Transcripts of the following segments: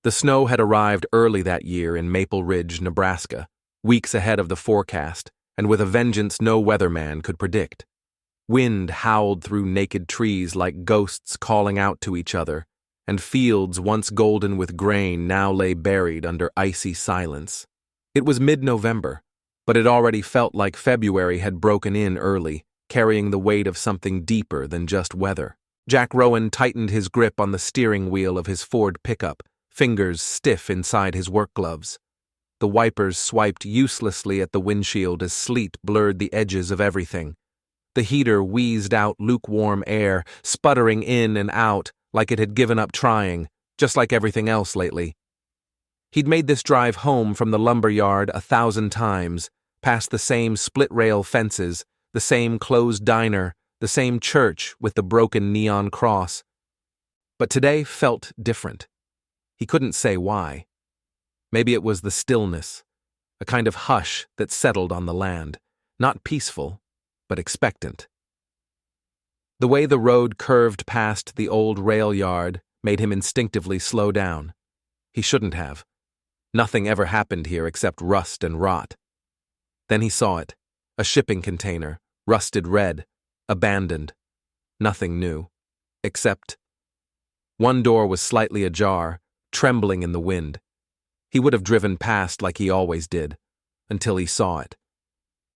The snow had arrived early that year in Maple Ridge, Nebraska, weeks ahead of the forecast, and with a vengeance no weatherman could predict. Wind howled through naked trees like ghosts calling out to each other, and fields once golden with grain now lay buried under icy silence. It was mid-November, but it already felt like February had broken in early, carrying the weight of something deeper than just weather. Jack Rowan tightened his grip on the steering wheel of his Ford pickup, fingers stiff inside his work gloves. The wipers swiped uselessly at the windshield as sleet blurred the edges of everything. The heater wheezed out lukewarm air, sputtering in and out like it had given up trying, just like everything else lately. He'd made this drive home from the lumber yard 1,000 times, past the same split-rail fences, the same closed diner, the same church with the broken neon cross. But today felt different. He couldn't say why. Maybe it was the stillness, a kind of hush that settled on the land, not peaceful, but expectant. The way the road curved past the old rail yard made him instinctively slow down. He shouldn't have. Nothing ever happened here except rust and rot. Then he saw it, a shipping container, rusted red, abandoned. Nothing new, except one door was slightly ajar, trembling in the wind. He would have driven past like he always did, until he saw it.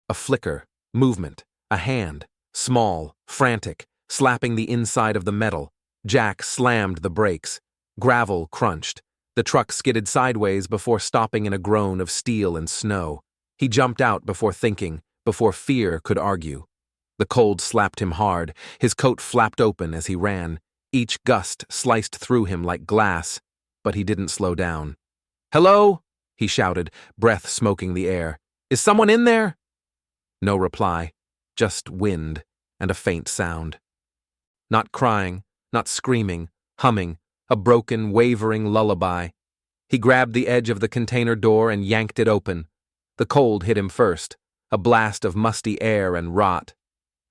A flicker, movement, a hand, small, frantic, slapping the inside of the metal. Jack slammed the brakes. Gravel crunched. The truck skidded sideways before stopping in a groan of steel and snow. He jumped out before thinking, before fear could argue. The cold slapped him hard. His coat flapped open as he ran. Each gust sliced through him like glass, but he didn't slow down. "Hello?" he shouted, breath smoking the air. "Is someone in there?" No reply, just wind and a faint sound. Not crying, not screaming, humming, a broken, wavering lullaby. He grabbed the edge of the container door and yanked it open. The cold hit him first, a blast of musty air and rot.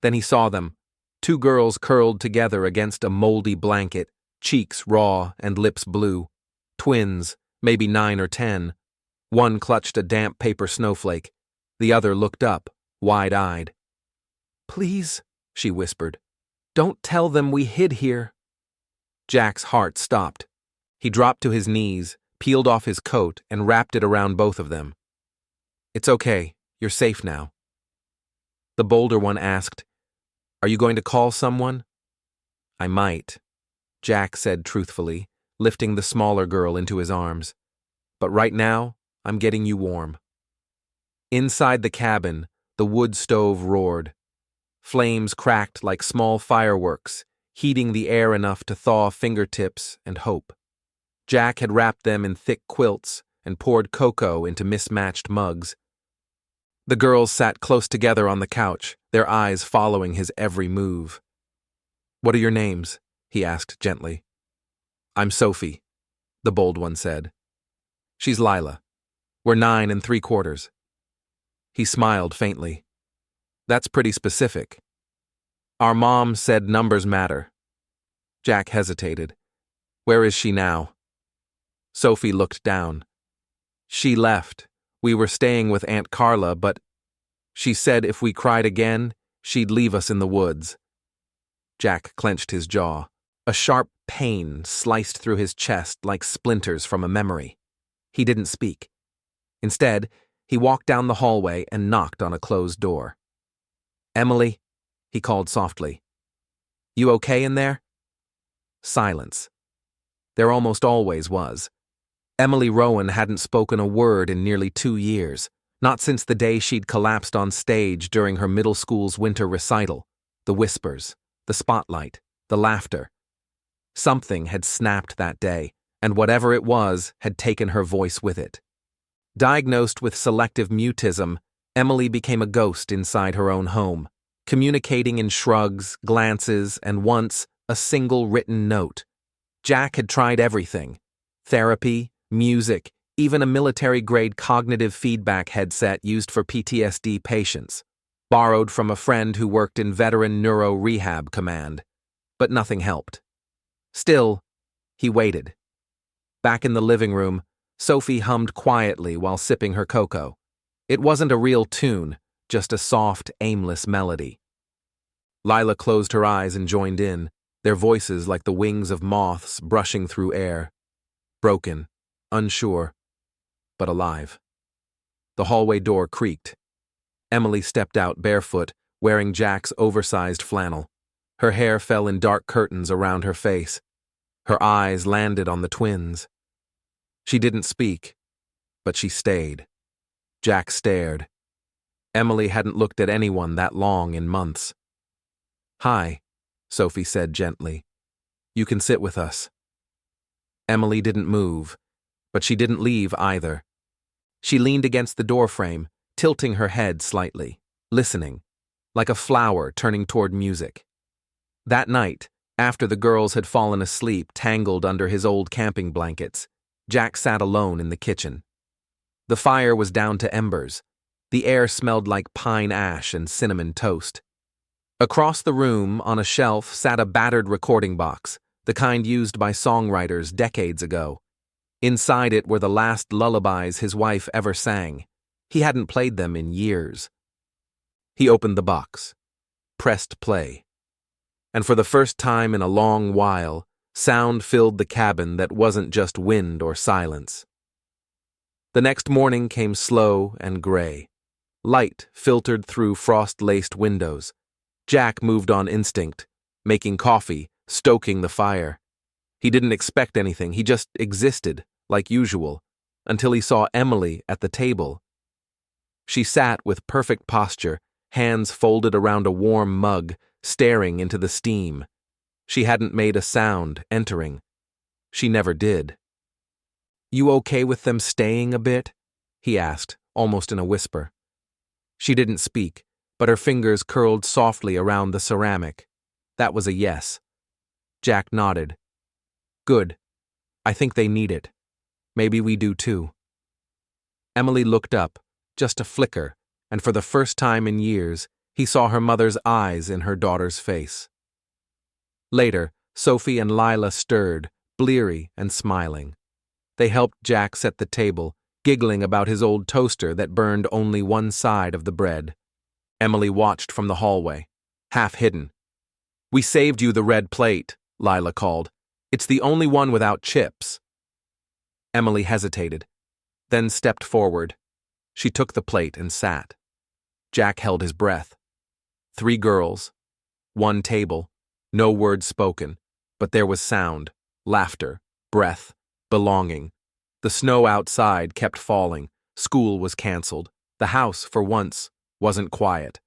Then he saw them, 2 girls curled together against a moldy blanket, cheeks raw and lips blue. Twins, maybe 9 or 10. One clutched a damp paper snowflake. The other looked up, wide-eyed. "Please," she whispered, "don't tell them we hid here." Jack's heart stopped. He dropped to his knees, peeled off his coat, and wrapped it around both of them. "It's okay. You're safe now." The bolder one asked, "Are you going to call someone?" "I might," Jack said truthfully, lifting the smaller girl into his arms. "But right now, I'm getting you warm." Inside the cabin, the wood stove roared. Flames cracked like small fireworks, heating the air enough to thaw fingertips and hope. Jack had wrapped them in thick quilts and poured cocoa into mismatched mugs. The girls sat close together on the couch, their eyes following his every move. "What are your names?" he asked gently. "I'm Sophie," the bold one said. "She's Lila. We're 9 3/4." He smiled faintly. "That's pretty specific." "Our mom said numbers matter." Jack hesitated. "Where is she now?" Sophie looked down. "She left. We were staying with Aunt Carla, but she said if we cried again, she'd leave us in the woods." Jack clenched his jaw. A sharp pain sliced through his chest like splinters from a memory. He didn't speak. Instead, he walked down the hallway and knocked on a closed door. "Emily," he called softly. "You okay in there?" Silence. There almost always was. Emily Rowan hadn't spoken a word in nearly 2 years, not since the day she'd collapsed on stage during her middle school's winter recital. The whispers, the spotlight, the laughter. Something had snapped that day, and whatever it was had taken her voice with it. Diagnosed with selective mutism, Emily became a ghost inside her own home, communicating in shrugs, glances, and once a single written note. Jack had tried everything: therapy, music, even a military-grade cognitive feedback headset used for PTSD patients, borrowed from a friend who worked in veteran neuro rehab command. But nothing helped. Still, he waited. Back in the living room, Sophie hummed quietly while sipping her cocoa. It wasn't a real tune, just a soft, aimless melody. Lila closed her eyes and joined in, their voices like the wings of moths brushing through air. Broken, unsure, but alive. The hallway door creaked. Emily stepped out barefoot, wearing Jack's oversized flannel. Her hair fell in dark curtains around her face. Her eyes landed on the twins. She didn't speak, but she stayed. Jack stared. Emily hadn't looked at anyone that long in months. "Hi," Sophie said gently. "You can sit with us." Emily didn't move, but she didn't leave either. She leaned against the doorframe, tilting her head slightly, listening, like a flower turning toward music. That night, after the girls had fallen asleep tangled under his old camping blankets, Jack sat alone in the kitchen. The fire was down to embers. The air smelled like pine ash and cinnamon toast. Across the room, on a shelf, sat a battered recording box, the kind used by songwriters decades ago. Inside it were the last lullabies his wife ever sang. He hadn't played them in years. He opened the box, pressed play. And for the first time in a long while, sound filled the cabin that wasn't just wind or silence. The next morning came slow and gray. Light filtered through frost-laced windows. Jack moved on instinct, making coffee, stoking the fire. He didn't expect anything, he just existed, like usual, until he saw Emily at the table. She sat with perfect posture, hands folded around a warm mug, staring into the steam. She hadn't made a sound entering. She never did. "You okay with them staying a bit?" he asked, almost in a whisper. She didn't speak, but her fingers curled softly around the ceramic. That was a yes. Jack nodded. "Good. I think they need it. Maybe we do too." Emily looked up, just a flicker, and for the first time in years, he saw her mother's eyes in her daughter's face. Later, Sophie and Lila stirred, bleary and smiling. They helped Jack set the table, giggling about his old toaster that burned only one side of the bread. Emily watched from the hallway, half hidden. "We saved you the red plate," Lila called. "It's the only one without chips." Emily hesitated, then stepped forward. She took the plate and sat. Jack held his breath. 3 girls, 1 table, no words spoken, but there was sound, laughter, breath, belonging. The snow outside kept falling. School was canceled. The house, for once, wasn't quiet.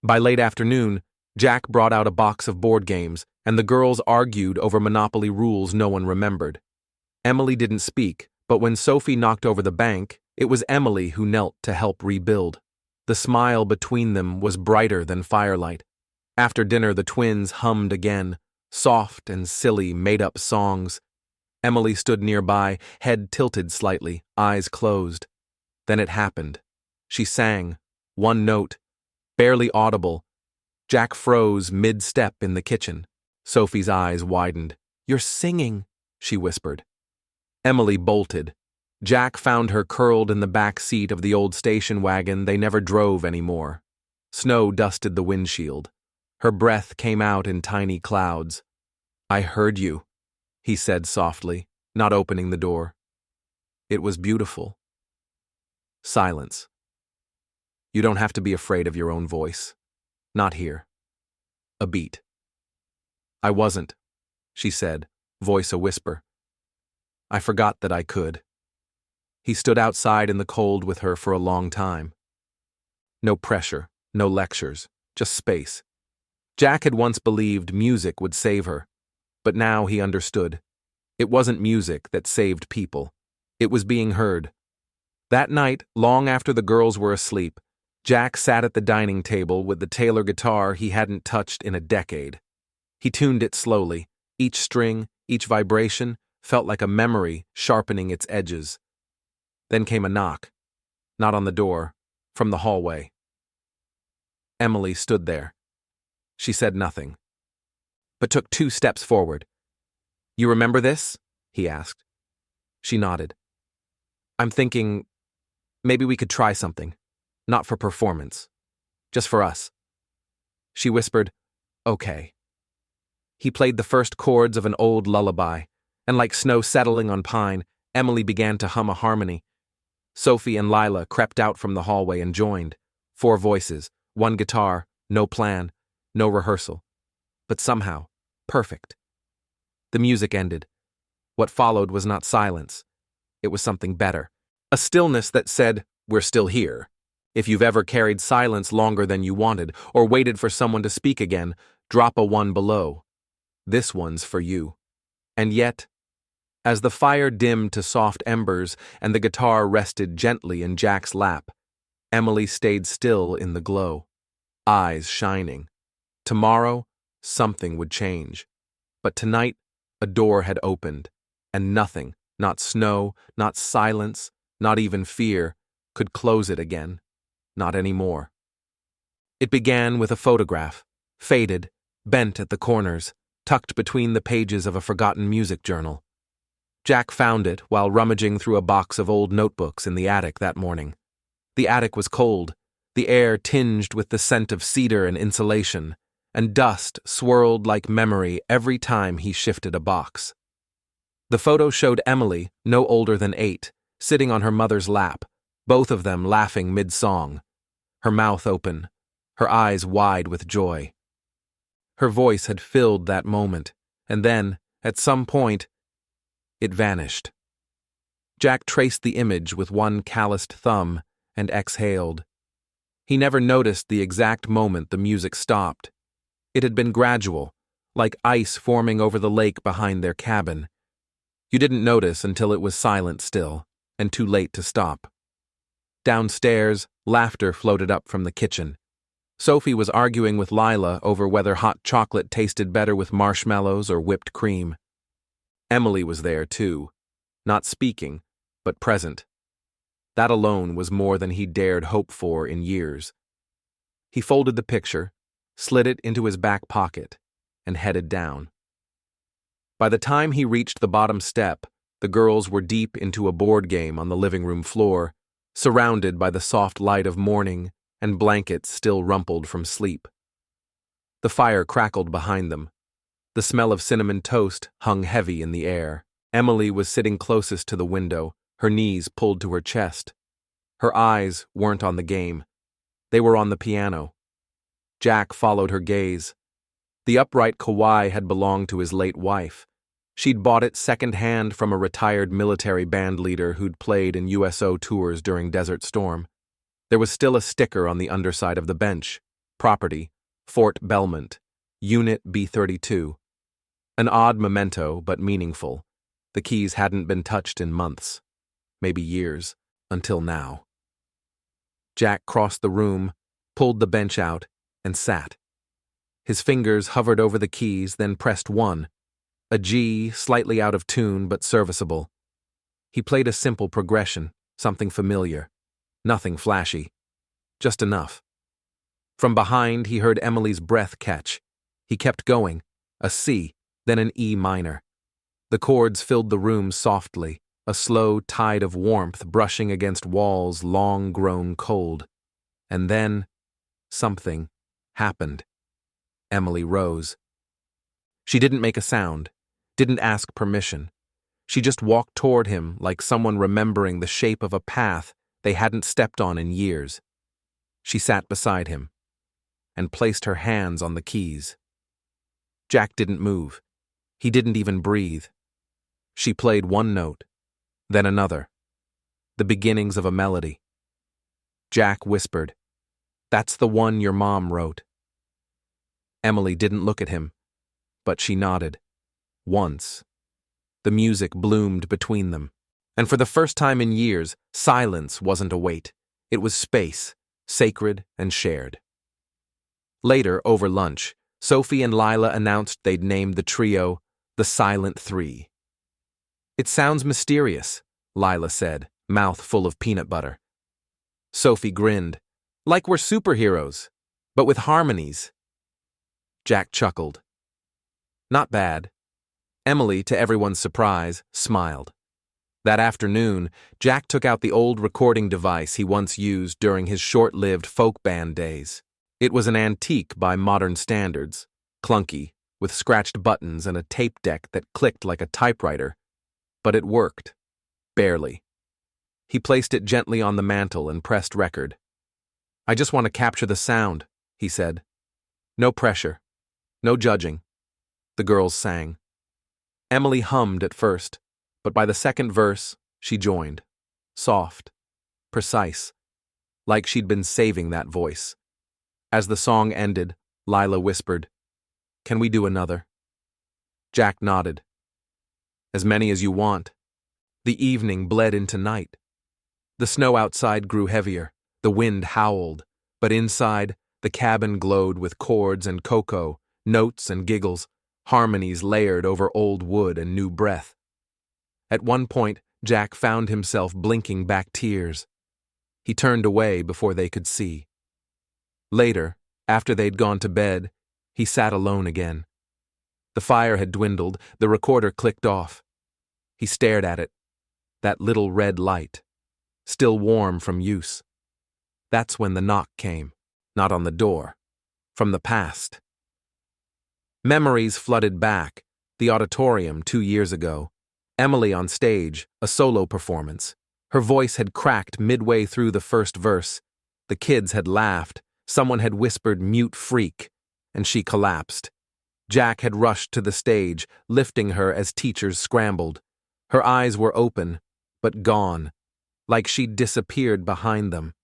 By late afternoon, Jack brought out a box of board games, and the girls argued over Monopoly rules no one remembered. Emily didn't speak, but when Sophie knocked over the bank, it was Emily who knelt to help rebuild. The smile between them was brighter than firelight. After dinner, the twins hummed again, soft and silly made-up songs. Emily stood nearby, head tilted slightly, eyes closed. Then it happened. She sang, one note, barely audible. Jack froze mid-step in the kitchen. Sophie's eyes widened. "You're singing," she whispered. Emily bolted. Jack found her curled in the back seat of the old station wagon they never drove anymore. Snow dusted the windshield. Her breath came out in tiny clouds. "I heard you," he said softly, not opening the door. It was beautiful. Silence. "You don't have to be afraid of your own voice. Not here." A beat. "I wasn't," she said, voice a whisper. "I forgot that I could." He stood outside in the cold with her for a long time. No pressure, no lectures, just space. Jack had once believed music would save her, but now he understood. It wasn't music that saved people. It was being heard. That night, long after the girls were asleep, Jack sat at the dining table with the Taylor guitar he hadn't touched in a decade. He tuned it slowly. Each string, each vibration, felt like a memory sharpening its edges. Then came a knock. Not on the door, from the hallway. Emily stood there. She said nothing, but took 2 steps forward. "You remember this?" he asked. She nodded. I'm thinking maybe we could try something. Not for performance. Just for us. She whispered, okay. He played the first chords of an old lullaby, and like snow settling on pine, Emily began to hum a harmony. Sophie and Lila crept out from the hallway and joined. 4 voices, 1 guitar, no plan, no rehearsal. But somehow, perfect. The music ended. What followed was not silence. It was something better. A stillness that said, we're still here. If you've ever carried silence longer than you wanted, or waited for someone to speak again, drop a 1 below. This one's for you. And yet, as the fire dimmed to soft embers and the guitar rested gently in Jack's lap, Emily stayed still in the glow, eyes shining. Tomorrow, something would change. But tonight, a door had opened, and nothing, not snow, not silence, not even fear, could close it again. Not anymore. It began with a photograph, faded, bent at the corners, tucked between the pages of a forgotten music journal. Jack found it while rummaging through a box of old notebooks in the attic that morning. The attic was cold, the air tinged with the scent of cedar and insulation, and dust swirled like memory every time he shifted a box. The photo showed Emily, no older than 8, sitting on her mother's lap, both of them laughing mid-song, her mouth open, her eyes wide with joy. Her voice had filled that moment, and then, at some point, it vanished. Jack traced the image with one calloused thumb and exhaled. He never noticed the exact moment the music stopped. It had been gradual, like ice forming over the lake behind their cabin. You didn't notice until it was silent still, and too late to stop. Downstairs, laughter floated up from the kitchen. Sophie was arguing with Lila over whether hot chocolate tasted better with marshmallows or whipped cream. Emily was there, too, not speaking, but present. That alone was more than he dared hope for in years. He folded the picture, slid it into his back pocket, and headed down. By the time he reached the bottom step, the girls were deep into a board game on the living room floor, surrounded by the soft light of morning and blankets still rumpled from sleep. The fire crackled behind them. The smell of cinnamon toast hung heavy in the air. Emily was sitting closest to the window, her knees pulled to her chest. Her eyes weren't on the game. They were on the piano. Jack followed her gaze. The upright Kawai had belonged to his late wife. She'd bought it second-hand from a retired military band leader who'd played in USO tours during Desert Storm. There was still a sticker on the underside of the bench. Property, Fort Belmont, Unit B-32. An odd memento, but meaningful. The keys hadn't been touched in months, maybe years, until now. Jack crossed the room, pulled the bench out, and sat. His fingers hovered over the keys, then pressed one. A G, slightly out of tune but serviceable. He played a simple progression, something familiar. Nothing flashy. Just enough. From behind, he heard Emily's breath catch. He kept going. A C, then an E minor. The chords filled the room softly, a slow tide of warmth brushing against walls long grown cold. And then, something happened. Emily rose. She didn't make a sound, didn't ask permission. She just walked toward him like someone remembering the shape of a path they hadn't stepped on in years. She sat beside him and placed her hands on the keys. Jack didn't move. He didn't even breathe. She played one note, then another, the beginnings of a melody. Jack whispered, "That's the one your mom wrote." Emily didn't look at him, but she nodded. Once. The music bloomed between them, and for the first time in years, silence wasn't a weight. It was space, sacred and shared. Later, over lunch, Sophie and Lila announced they'd named the trio the Silent Three. "It sounds mysterious," Lila said, mouth full of peanut butter. Sophie grinned, "Like we're superheroes, but with harmonies." Jack chuckled. "Not bad." Emily, to everyone's surprise, smiled. That afternoon, Jack took out the old recording device he once used during his short-lived folk band days. It was an antique by modern standards, clunky, with scratched buttons and a tape deck that clicked like a typewriter, but it worked. Barely. He placed it gently on the mantel and pressed record. "I just want to capture the sound," he said. "No pressure. No judging." The girls sang. Emily hummed at first, but by the second verse, she joined. Soft. Precise. Like she'd been saving that voice. As the song ended, Lila whispered, "Can we do another?" Jack nodded. "As many as you want." The evening bled into night. The snow outside grew heavier, the wind howled, but inside, the cabin glowed with chords and cocoa, notes and giggles, harmonies layered over old wood and new breath. At one point, Jack found himself blinking back tears. He turned away before they could see. Later, after they'd gone to bed, he sat alone again. The fire had dwindled, the recorder clicked off. He stared at it. That little red light, still warm from use. That's when the knock came, not on the door, from the past. Memories flooded back, the auditorium 2 years ago. Emily on stage, a solo performance. Her voice had cracked midway through the first verse. The kids had laughed, someone had whispered "mute freak," and she collapsed. Jack had rushed to the stage, lifting her as teachers scrambled. Her eyes were open, but gone, like she'd disappeared behind them.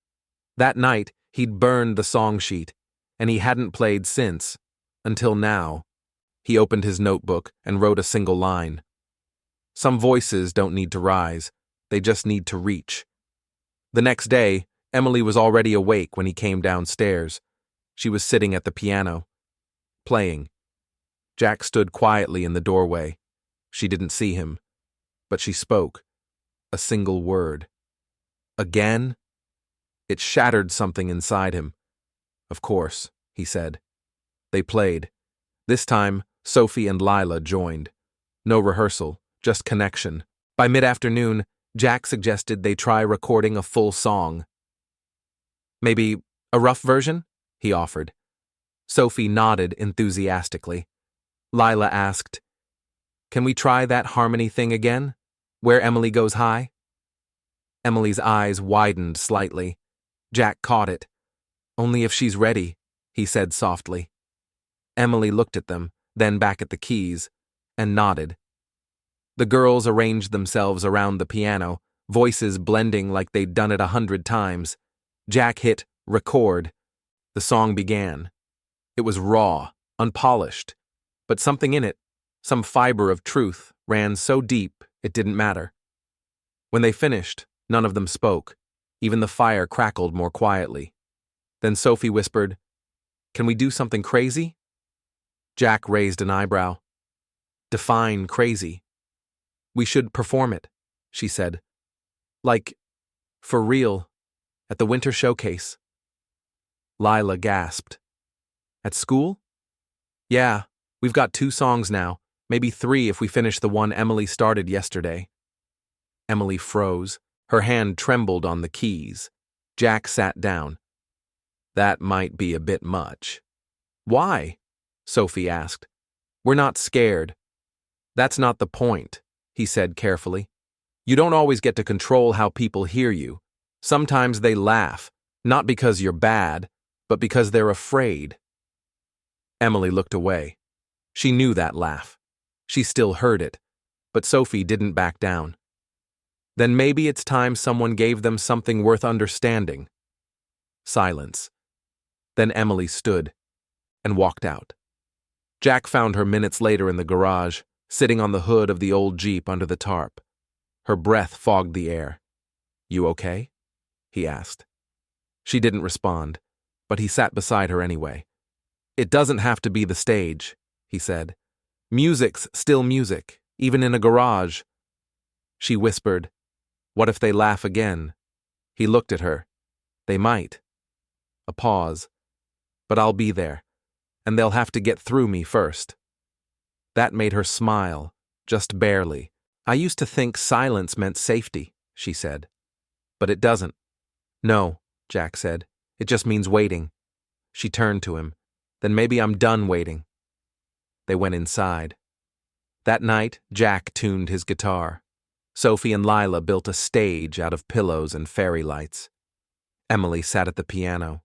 That night, he'd burned the song sheet, and he hadn't played since, until now. He opened his notebook and wrote a single line. Some voices don't need to rise, they just need to reach. The next day, Emily was already awake when he came downstairs. She was sitting at the piano, playing. Jack stood quietly in the doorway. She didn't see him, but she spoke. A single word. Again? It shattered something inside him. "Of course," he said. They played. This time, Sophie and Lila joined. No rehearsal, just connection. By mid-afternoon, Jack suggested they try recording a full song. "Maybe a rough version?" he offered. Sophie nodded enthusiastically. Lila asked, "Can we try that harmony thing again? Where Emily goes high?" Emily's eyes widened slightly. Jack caught it. "Only if she's ready," he said softly. Emily looked at them, then back at the keys, and nodded. The girls arranged themselves around the piano, voices blending like they'd done it 100 times. Jack hit record. The song began. It was raw, unpolished, but something in it, some fiber of truth, ran so deep it didn't matter. When they finished, none of them spoke. Even the fire crackled more quietly. Then Sophie whispered, "Can we do something crazy?" Jack raised an eyebrow. "Define crazy." "We should perform it," she said. "Like, for real, at the winter showcase." Lila gasped. "At school?" "Yeah, we've got 2 songs now, maybe 3 if we finish the one Emily started yesterday." Emily froze. Her hand trembled on the keys. Jack sat down. "That might be a bit much." "Why?" Sophie asked. "We're not scared." "That's not the point," he said carefully. "You don't always get to control how people hear you. Sometimes they laugh, not because you're bad, but because they're afraid." Emily looked away. She knew that laugh. She still heard it, but Sophie didn't back down. "Then maybe it's time someone gave them something worth understanding." Silence. Then Emily stood and walked out. Jack found her minutes later in the garage, sitting on the hood of the old Jeep under the tarp. Her breath fogged the air. "You okay?" he asked. She didn't respond, but he sat beside her anyway. "It doesn't have to be the stage," he said. "Music's still music, even in a garage." She whispered, "What if they laugh again?" He looked at her. "They might." A pause. "But I'll be there, and they'll have to get through me first." That made her smile, just barely, I used to think silence meant safety, she said. But it doesn't. No, Jack said. It just means waiting. She turned to him. Then maybe I'm done waiting. They went inside. That night, Jack tuned his guitar. Sophie and Lila built a stage out of pillows and fairy lights. Emily sat at the piano.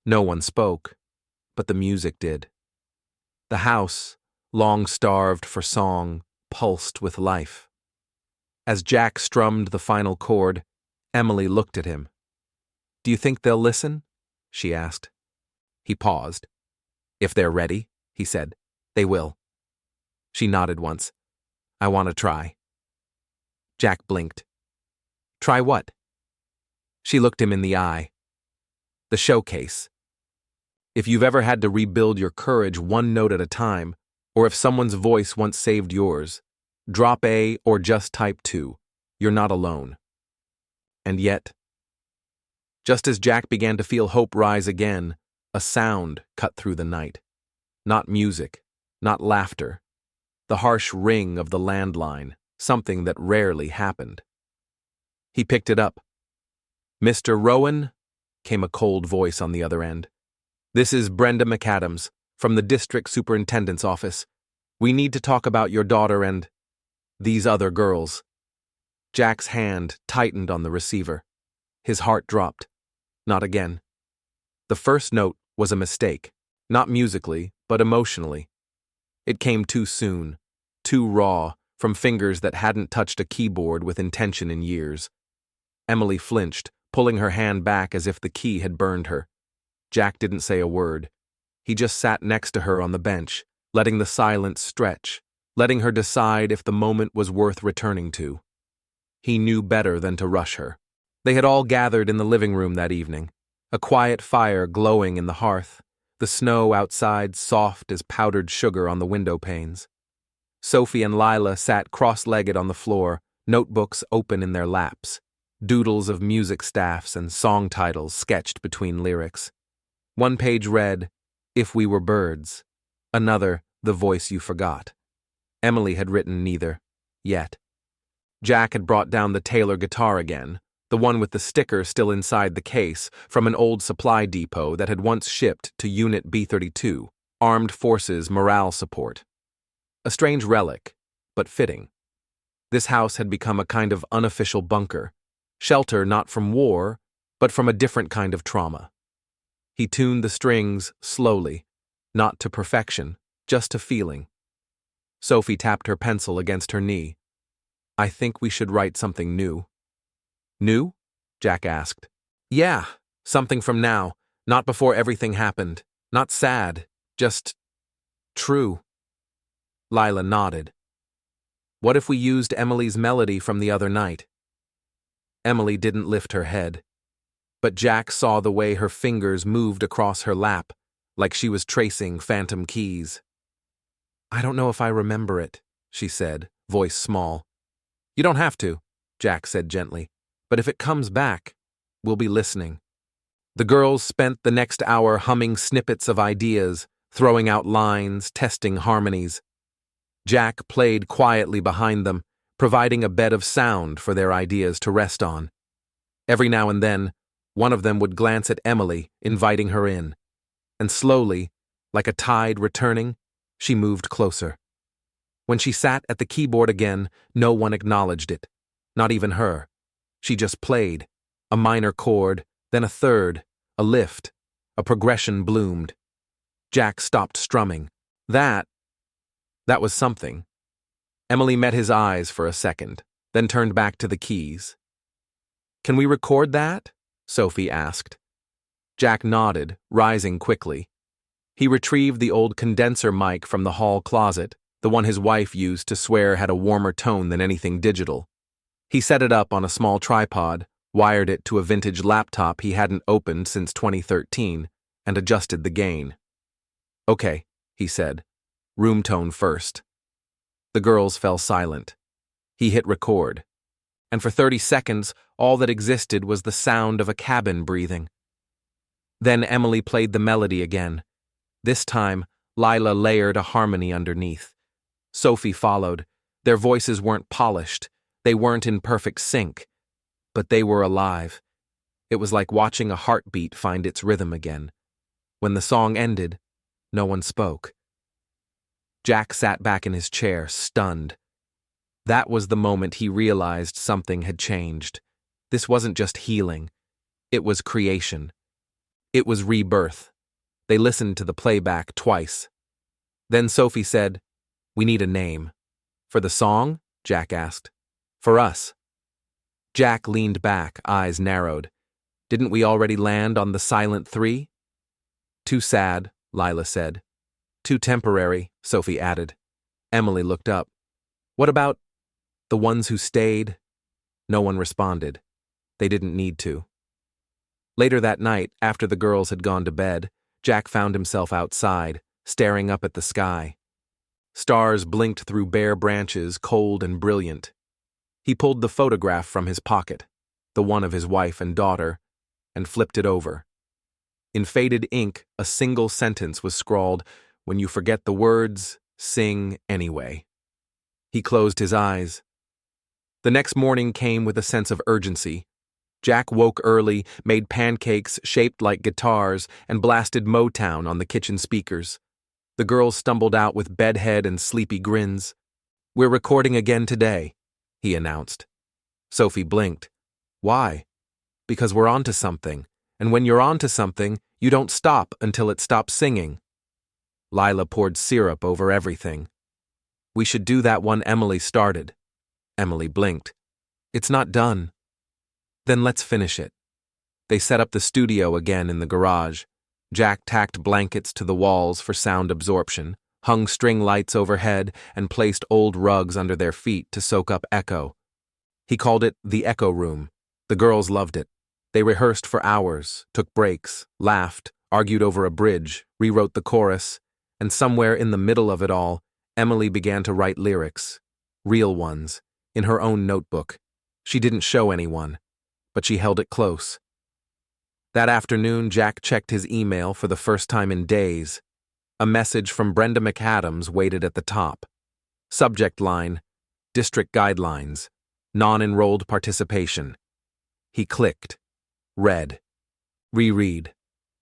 No one spoke, but the music did. The house, long starved for song, pulsed with life. As Jack strummed the final chord, Emily looked at him. "Do you think they'll listen?" she asked. He paused. "If they're ready," he said, "they will." She nodded once. "I want to try." Jack blinked. "Try what?" She looked him in the eye. "The showcase. If you've ever had to rebuild your courage one note at a time, or if someone's voice once saved yours, drop A or just type 2. You're not alone." And yet, just as Jack began to feel hope rise again, a sound cut through the night. Not music, not laughter. The harsh ring of the landline, something that rarely happened. He picked it up. "Mr. Rowan?" came a cold voice on the other end. "This is Brenda McAdams, from the district superintendent's office. We need to talk about your daughter and these other girls." Jack's hand tightened on the receiver. His heart dropped. Not again. The first note was a mistake, not musically, but emotionally. It came too soon, too raw, from fingers that hadn't touched a keyboard with intention in years. Emily flinched, pulling her hand back as if the key had burned her. Jack didn't say a word. He just sat next to her on the bench, letting the silence stretch, letting her decide if the moment was worth returning to. He knew better than to rush her. They had all gathered in the living room that evening, a quiet fire glowing in the hearth, the snow outside soft as powdered sugar on the window panes. Sophie and Lila sat cross-legged on the floor, notebooks open in their laps, doodles of music staffs and song titles sketched between lyrics. One page read, "If We Were Birds." Another, "The Voice You Forgot." Emily had written neither, yet. Jack had brought down the Taylor guitar again, the one with the sticker still inside the case, from an old supply depot that had once shipped to Unit B-32, Armed Forces Morale Support. A strange relic, but fitting. This house had become a kind of unofficial bunker, shelter not from war, but from a different kind of trauma. He tuned the strings slowly, not to perfection, just to feeling. Sophie tapped her pencil against her knee. "I think we should write something new." "New?" Jack asked. "Yeah, something from now, not before everything happened. Not sad, just true." Lila nodded. "What if we used Emily's melody from the other night?" Emily didn't lift her head, but Jack saw the way her fingers moved across her lap, like she was tracing phantom keys. "I don't know if I remember it," she said, voice small. "You don't have to," Jack said gently, "but if it comes back, we'll be listening." The girls spent the next hour humming snippets of ideas, throwing out lines, testing harmonies. Jack played quietly behind them, providing a bed of sound for their ideas to rest on. Every now and then, one of them would glance at Emily, inviting her in. And slowly, like a tide returning, she moved closer. When she sat at the keyboard again, no one acknowledged it. Not even her. She just played. A minor chord, then a third, a lift. A progression bloomed. Jack stopped strumming. That was something. Emily met his eyes for a second, then turned back to the keys. "Can we record that?" Sophie asked. Jack nodded, rising quickly. He retrieved the old condenser mic from the hall closet, the one his wife used to swear had a warmer tone than anything digital. He set it up on a small tripod, wired it to a vintage laptop he hadn't opened since 2013, and adjusted the gain. "Okay," he said, room tone first. The girls fell silent. He hit record, and for 30 seconds, all that existed was the sound of a cabin breathing. Then Emily played the melody again. This time, Lila layered a harmony underneath. Sophie followed, Their voices weren't polished, they weren't in perfect sync, but they were alive. It was like watching a heartbeat find its rhythm again. When the song ended, no one spoke. Jack sat back in his chair, stunned. That was the moment he realized something had changed. This wasn't just healing. It was creation. It was rebirth. They listened to the playback twice. Then Sophie said, "We need a name." "For the song?" Jack asked. "For us." Jack leaned back, eyes narrowed. "Didn't we already land on the Silent Three?" "Too sad," Lila said. "Too temporary," Sophie added. Emily looked up. "What about the ones who stayed?" No one responded. They didn't need to. Later that night, after the girls had gone to bed, Jack found himself outside, staring up at the sky. Stars blinked through bare branches, cold and brilliant. He pulled the photograph from his pocket, the one of his wife and daughter, and flipped it over. In faded ink, a single sentence was scrawled, "When you forget the words, sing anyway." He closed his eyes. The next morning came with a sense of urgency. Jack woke early, made pancakes shaped like guitars, and blasted Motown on the kitchen speakers. The girls stumbled out with bedhead and sleepy grins. "We're recording again today," he announced. Sophie blinked. "Why?" "Because we're onto something, and when you're onto something, you don't stop until it stops singing." Lila poured syrup over everything. "We should do that one Emily started." Emily blinked. "It's not done." "Then let's finish it." They set up the studio again in the garage. Jack tacked blankets to the walls for sound absorption, hung string lights overhead, and placed old rugs under their feet to soak up echo. He called it the Echo Room. The girls loved it. They rehearsed for hours, took breaks, laughed, argued over a bridge, rewrote the chorus, and somewhere in the middle of it all, Emily began to write lyrics, real ones, in her own notebook. She didn't show anyone, but she held it close. That afternoon, Jack checked his email for the first time in days. A message from Brenda McAdams waited at the top. Subject line, District Guidelines, Non-enrolled participation. He clicked, read, reread,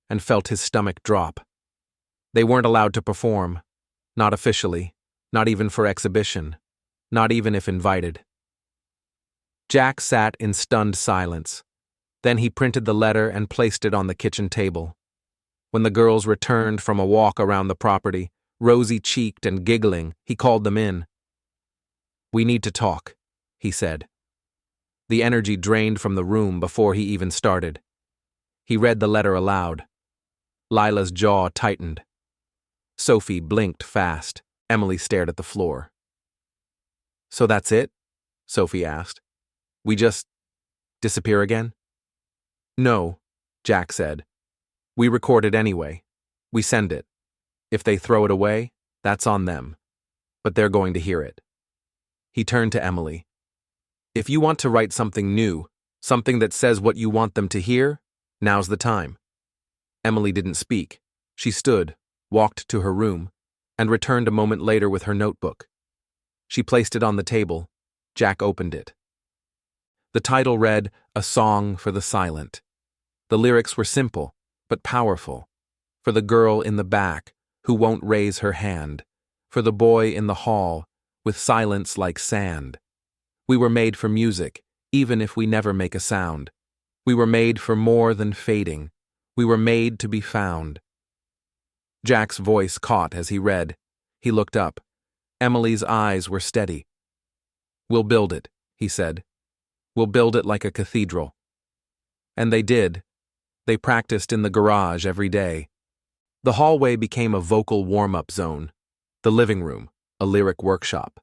and felt his stomach drop. They weren't allowed to perform, not officially, not even for exhibition, not even if invited. Jack sat in stunned silence. Then he printed the letter and placed it on the kitchen table. When the girls returned from a walk around the property, rosy-cheeked and giggling, he called them in. "We need to talk," he said. The energy drained from the room before he even started. He read the letter aloud. Lila's jaw tightened. Sophie blinked fast. Emily stared at the floor. "So that's it?" Sophie asked. "We just disappear again?" "No," Jack said. "We record it anyway. We send it. If they throw it away, that's on them. But they're going to hear it." He turned to Emily. "If you want to write something new, something that says what you want them to hear, now's the time." Emily didn't speak. She stood, walked to her room, and returned a moment later with her notebook. She placed it on the table. Jack opened it. The title read, "A Song for the Silent." The lyrics were simple, but powerful. For the girl in the back, who won't raise her hand. For the boy in the hall, with silence like sand. We were made for music, even if we never make a sound. We were made for more than fading. We were made to be found. Jack's voice caught as he read. He looked up. Emily's eyes were steady. "We'll build it," he said. "We'll build it like a cathedral." And they did. They practiced in the garage every day. The hallway became a vocal warm-up zone. The living room, a lyric workshop.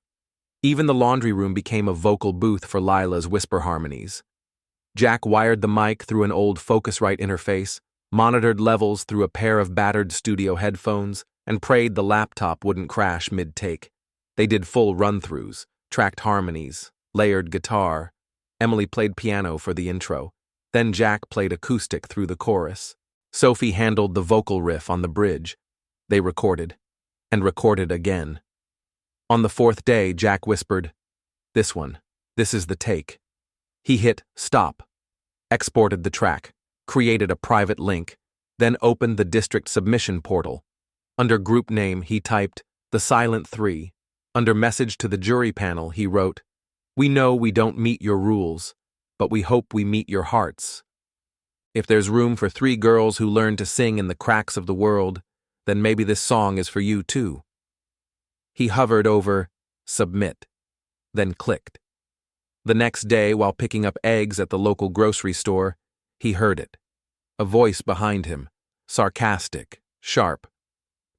Even the laundry room became a vocal booth for Lila's whisper harmonies. Jack wired the mic through an old Focusrite interface, monitored levels through a pair of battered studio headphones, and prayed the laptop wouldn't crash mid-take. They did full run-throughs, tracked harmonies, layered guitar. Emily played piano for the intro. Then Jack played acoustic through the chorus. Sophie handled the vocal riff on the bridge. They recorded, and recorded again. On the fourth day, Jack whispered, "This one. This is the take." He hit stop, exported the track, created a private link, then opened the district submission portal. Under group name, he typed, "The Silent Three." Under message to the jury panel, he wrote, "We know we don't meet your rules, but we hope we meet your hearts. If there's room for 3 girls who learn to sing in the cracks of the world, then maybe this song is for you too." He hovered over submit, then clicked. The next day, while picking up eggs at the local grocery store, he heard it. A voice behind him, sarcastic, sharp.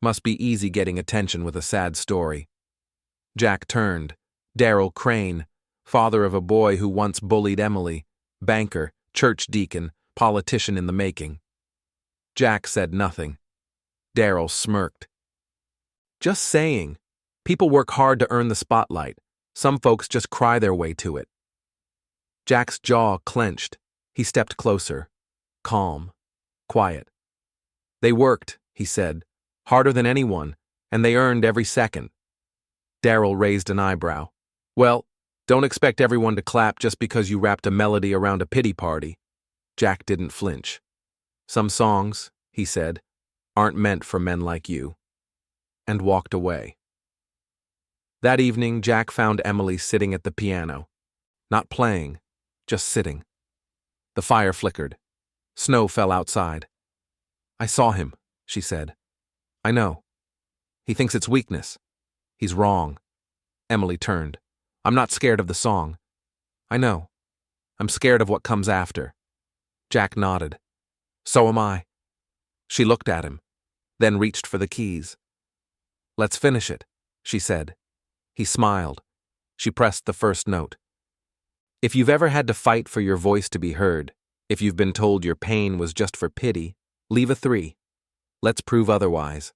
Must be easy getting attention with a sad story. Jack turned. Darryl Crane, father of a boy who once bullied Emily, banker, church deacon, politician in the making. Jack said nothing. Darryl smirked. "Just saying. People work hard to earn the spotlight. Some folks just cry their way to it." Jack's jaw clenched. He stepped closer. Calm. Quiet. "They worked," he said, "harder than anyone, and they earned every second." Darryl raised an eyebrow. "Well, don't expect everyone to clap just because you wrapped a melody around a pity party." Jack didn't flinch. "Some songs," he said, "aren't meant for men like you," and walked away. That evening, Jack found Emily sitting at the piano. Not playing, just sitting. The fire flickered. Snow fell outside. "I saw him," she said. "I know. He thinks it's weakness. He's wrong." Emily turned. "I'm not scared of the song." "I know. I'm scared of what comes after." Jack nodded. "So am I." She looked at him, then reached for the keys. "Let's finish it," she said. He smiled. She pressed the first note. "If you've ever had to fight for your voice to be heard, if you've been told your pain was just for pity, leave a 3. Let's prove otherwise."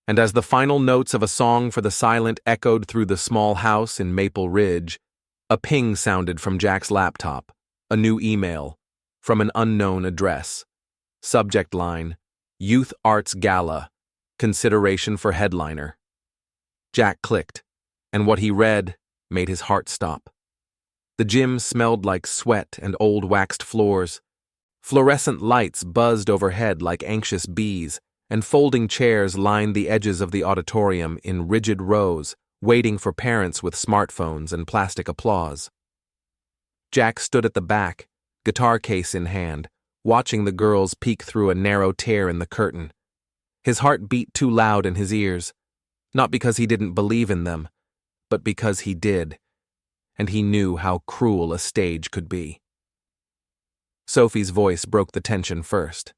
And as the final notes of a song for the silent echoed through the small house in Maple Ridge, a ping sounded from Jack's laptop, a new email, from an unknown address. Subject line, "Youth Arts Gala, consideration for headliner." Jack clicked, and what he read made his heart stop. The gym smelled like sweat and old waxed floors. Fluorescent lights buzzed overhead like anxious bees, and folding chairs lined the edges of the auditorium in rigid rows, waiting for parents with smartphones and plastic applause. Jack stood at the back, guitar case in hand, watching the girls peek through a narrow tear in the curtain. His heart beat too loud in his ears, not because he didn't believe in them, but because he did, and he knew how cruel a stage could be. Sophie's voice broke the tension first.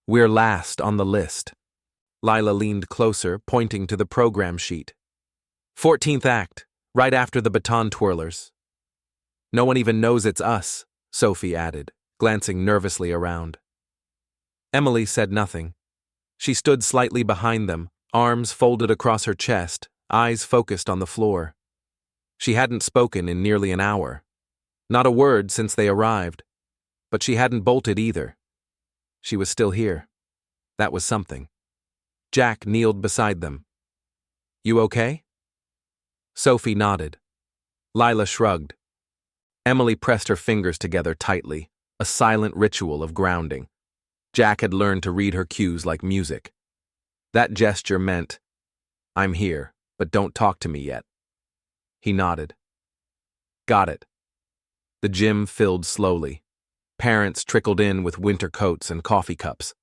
"We're last on the list." Lila leaned closer, pointing to the program sheet. "14th act, right after the baton twirlers." "No one even knows it's us," Sophie added, glancing nervously around. Emily said nothing. She stood slightly behind them, arms folded across her chest, eyes focused on the floor. She hadn't spoken in nearly an hour. Not a word since they arrived. But she hadn't bolted either. She was still here. That was something. Jack kneeled beside them. "You okay?" Sophie nodded. Lila shrugged. Emily pressed her fingers together tightly, a silent ritual of grounding. Jack had learned to read her cues like music. That gesture meant, "I'm here, but don't talk to me yet." He nodded. "Got it." The gym filled slowly. Parents trickled in with winter coats and coffee cups.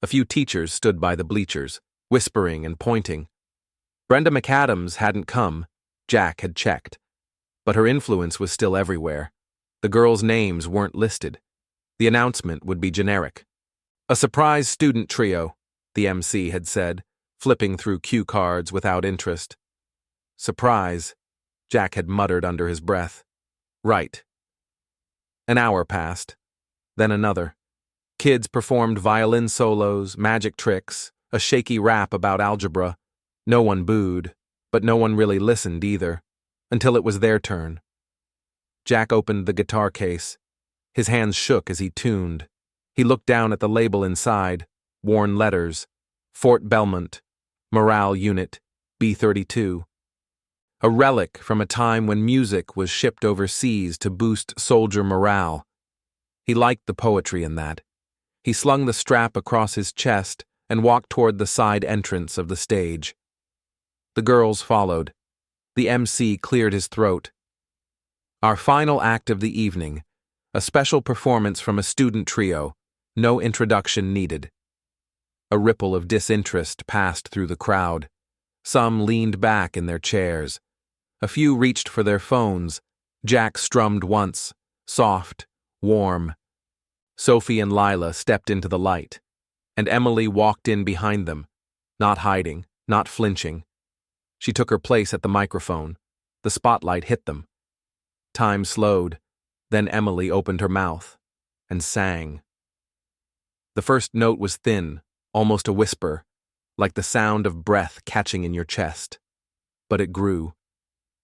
A few teachers stood by the bleachers, whispering and pointing. Brenda McAdams hadn't come, Jack had checked. But her influence was still everywhere. The girls' names weren't listed. The announcement would be generic. "A surprise student trio," the MC had said, flipping through cue cards without interest. "Surprise," Jack had muttered under his breath. "Right." An hour passed, then another. Kids performed violin solos, magic tricks, a shaky rap about algebra. No one booed, but no one really listened either, until it was their turn. Jack opened the guitar case. His hands shook as he tuned. He looked down at the label inside, worn letters, Fort Belmont, Morale Unit, B-32. A relic from a time when music was shipped overseas to boost soldier morale. He liked the poetry in that. He slung the strap across his chest and walked toward the side entrance of the stage. The girls followed. The MC cleared his throat. Our final act of the evening, a special performance from a student trio, no introduction needed. A ripple of disinterest passed through the crowd. Some leaned back in their chairs. A few reached for their phones. Jack strummed once, soft, warm. Sophie and Lila stepped into the light, and Emily walked in behind them, not hiding, not flinching. She took her place at the microphone. The spotlight hit them. Time slowed. Then Emily opened her mouth and sang. The first note was thin, almost a whisper, like the sound of breath catching in your chest. But it grew.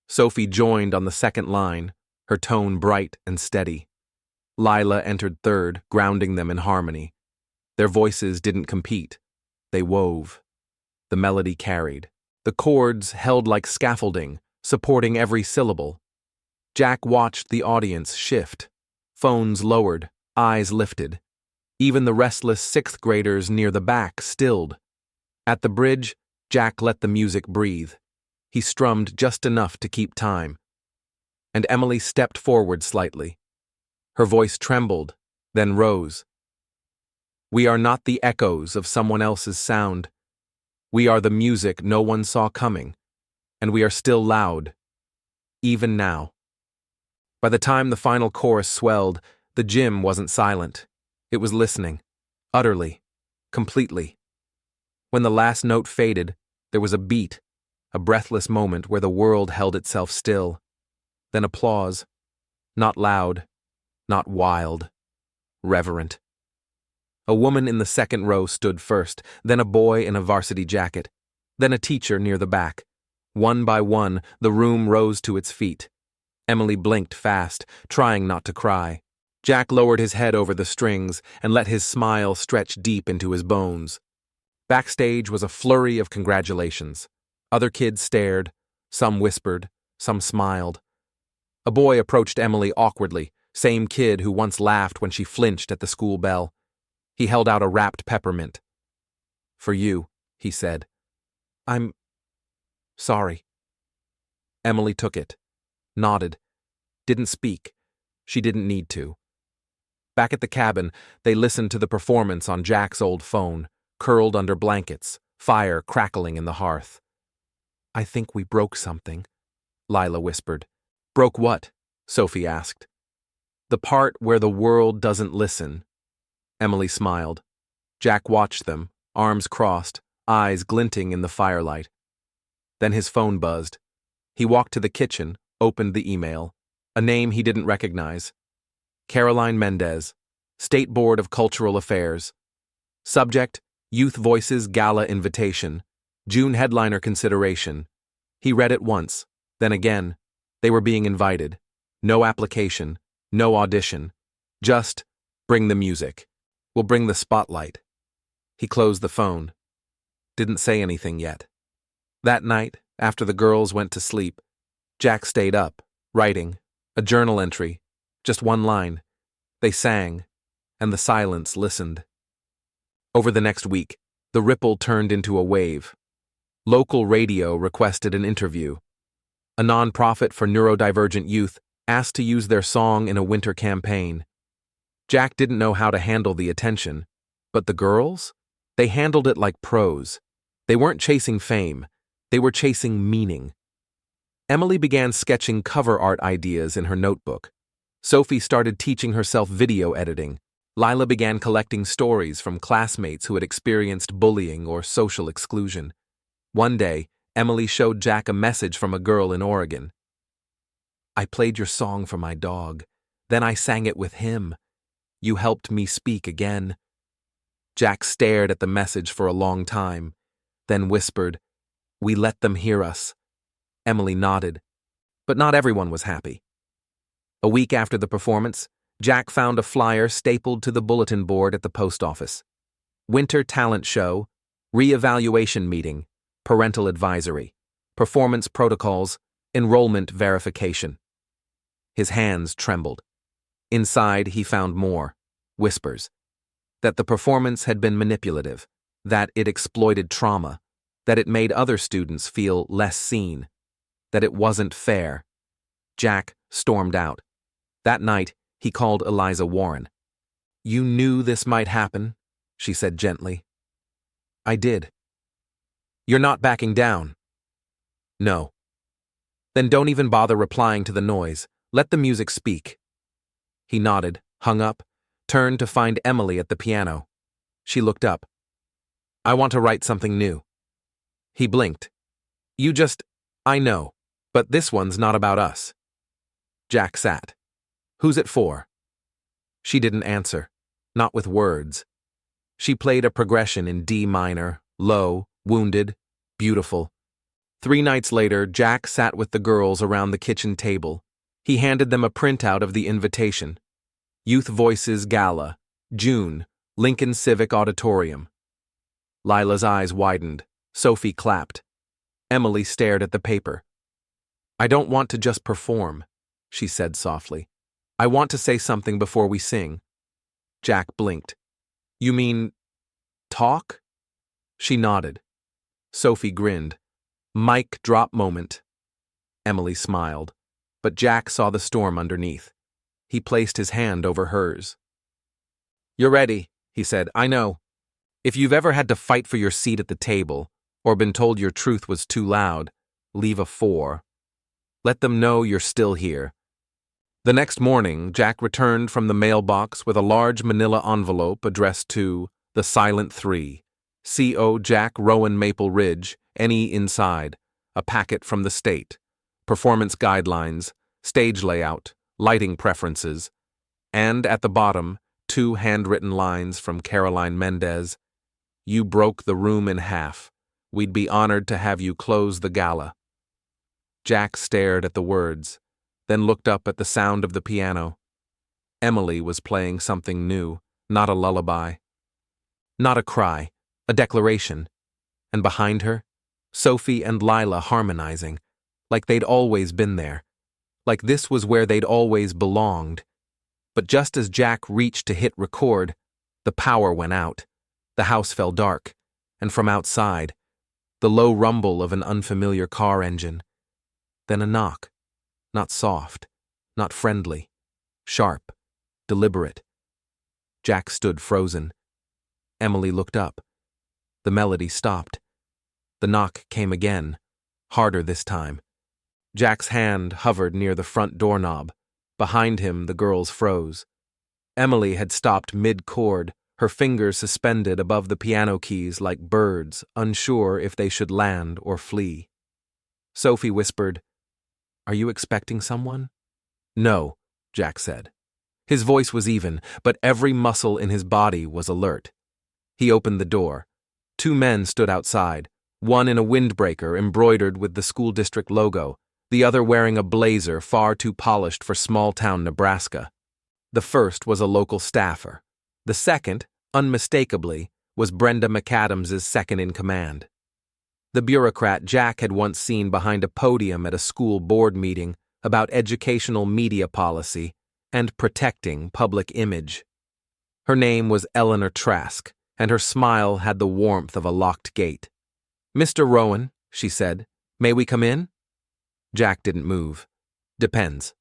Sophie joined on the second line, her tone bright and steady. Lila entered third, grounding them in harmony. Their voices didn't compete. They wove. The melody carried. The chords held like scaffolding, supporting every syllable. Jack watched the audience shift. Phones lowered, eyes lifted. Even the restless sixth graders near the back stilled. At the bridge, Jack let the music breathe. He strummed just enough to keep time. And Emily stepped forward slightly. Her voice trembled, then rose. We are not the echoes of someone else's sound. We are the music no one saw coming, and we are still loud, even now. By the time the final chorus swelled, the gym wasn't silent. It was listening, utterly, completely. When the last note faded, there was a beat, a breathless moment where the world held itself still. Then applause, not loud, not wild, reverent. A woman in the second row stood first, then a boy in a varsity jacket, then a teacher near the back. One by one, the room rose to its feet. Emily blinked fast, trying not to cry. Jack lowered his head over the strings and let his smile stretch deep into his bones. Backstage was a flurry of congratulations. Other kids stared, some whispered, some smiled. A boy approached Emily awkwardly, same kid who once laughed when she flinched at the school bell. He held out a wrapped peppermint. For you, he said. I'm sorry. Emily took it, nodded, didn't speak. She didn't need to. Back at the cabin, they listened to the performance on Jack's old phone, curled under blankets, fire crackling in the hearth. I think we broke something, Lila whispered. Broke what? Sophie asked. The part where the world doesn't listen. Emily smiled. Jack watched them, arms crossed, eyes glinting in the firelight. Then his phone buzzed. He walked to the kitchen, opened the email. A name he didn't recognize. Caroline Mendez, State Board of Cultural Affairs. Subject, Youth Voices Gala Invitation. June headliner consideration. He read it once, then again. They were being invited. No application, no audition. Just, bring the music. We'll bring the spotlight. He closed the phone. Didn't say anything yet. That night, after the girls went to sleep, Jack stayed up, writing, a journal entry, just one line. They sang, and the silence listened. Over the next week, the ripple turned into a wave. Local radio requested an interview. A nonprofit for neurodivergent youth asked to use their song in a winter campaign. Jack didn't know how to handle the attention, but the girls? They handled it like pros. They weren't chasing fame, they were chasing meaning. Emily began sketching cover art ideas in her notebook. Sophie started teaching herself video editing. Lila began collecting stories from classmates who had experienced bullying or social exclusion. One day, Emily showed Jack a message from a girl in Oregon. I played your song for my dog. Then I sang it with him. You helped me speak again. Jack stared at the message for a long time, then whispered, We let them hear us. Emily nodded, but not everyone was happy. A week after the performance, Jack found a flyer stapled to the bulletin board at the post office. Winter talent show, re-evaluation meeting, parental advisory. performance protocols, enrollment verification. His hands trembled. Inside, he found more whispers. That the performance had been manipulative, that it exploited trauma, that it made other students feel less seen, that it wasn't fair. Jack stormed out. That night, he called Eliza Warren. "You knew this might happen," she said gently. "I did." "You're not backing down?" "No." "Then don't even bother replying to the noise. Let the music speak." He nodded, hung up, turned to find Emily at the piano. She looked up. "I want to write something new." He blinked. I know, but this one's not about us." Jack sat. "Who's it for?" She didn't answer, not with words. She played a progression in D minor, low, wounded, beautiful. 3 nights later, Jack sat with the girls around the kitchen table. He handed them a printout of the invitation. Youth Voices Gala, June, Lincoln Civic Auditorium. Lila's eyes widened. Sophie clapped. Emily stared at the paper. "I don't want to just perform," she said softly. "I want to say something before we sing." Jack blinked. "You mean talk?" She nodded. Sophie grinned. Mic drop moment. Emily smiled, but Jack saw the storm underneath. He placed his hand over hers. "You're ready," he said. "I know. If you've ever had to fight for your seat at the table, or been told your truth was too loud, leave a 4. Let them know you're still here." The next morning, Jack returned from the mailbox with a large manila envelope addressed to The Silent 3, C.O. Jack Rowan Maple Ridge, NE inside, a packet from the state, performance guidelines, stage layout, lighting preferences, and at the bottom, 2 handwritten lines from Caroline Mendez. "You broke the room in half. We'd be honored to have you close the gala." Jack stared at the words, then looked up at the sound of the piano. Emily was playing something new, not a lullaby. Not a cry, a declaration. And behind her, Sophie and Lila harmonizing, like they'd always been there, like this was where they'd always belonged. But just as Jack reached to hit record, the power went out, the house fell dark, and from outside, the low rumble of an unfamiliar car engine. Then a knock, not soft, not friendly, sharp, deliberate. Jack stood frozen. Emily looked up. The melody stopped. The knock came again, harder this time. Jack's hand hovered near the front doorknob. Behind him, the girls froze. Emily had stopped mid-chord, her fingers suspended above the piano keys like birds, unsure if they should land or flee. Sophie whispered, "Are you expecting someone?" "No," Jack said. His voice was even, but every muscle in his body was alert. He opened the door. 2 men stood outside, one in a windbreaker embroidered with the school district logo, the other wearing a blazer far too polished for small-town Nebraska. The first was a local staffer. The second, unmistakably, was Brenda McAdams's second-in-command. The bureaucrat Jack had once seen behind a podium at a school board meeting about educational media policy and protecting public image. Her name was Eleanor Trask, and her smile had the warmth of a locked gate. "Mr. Rowan," she said, "may we come in?" Jack didn't move. "Depends.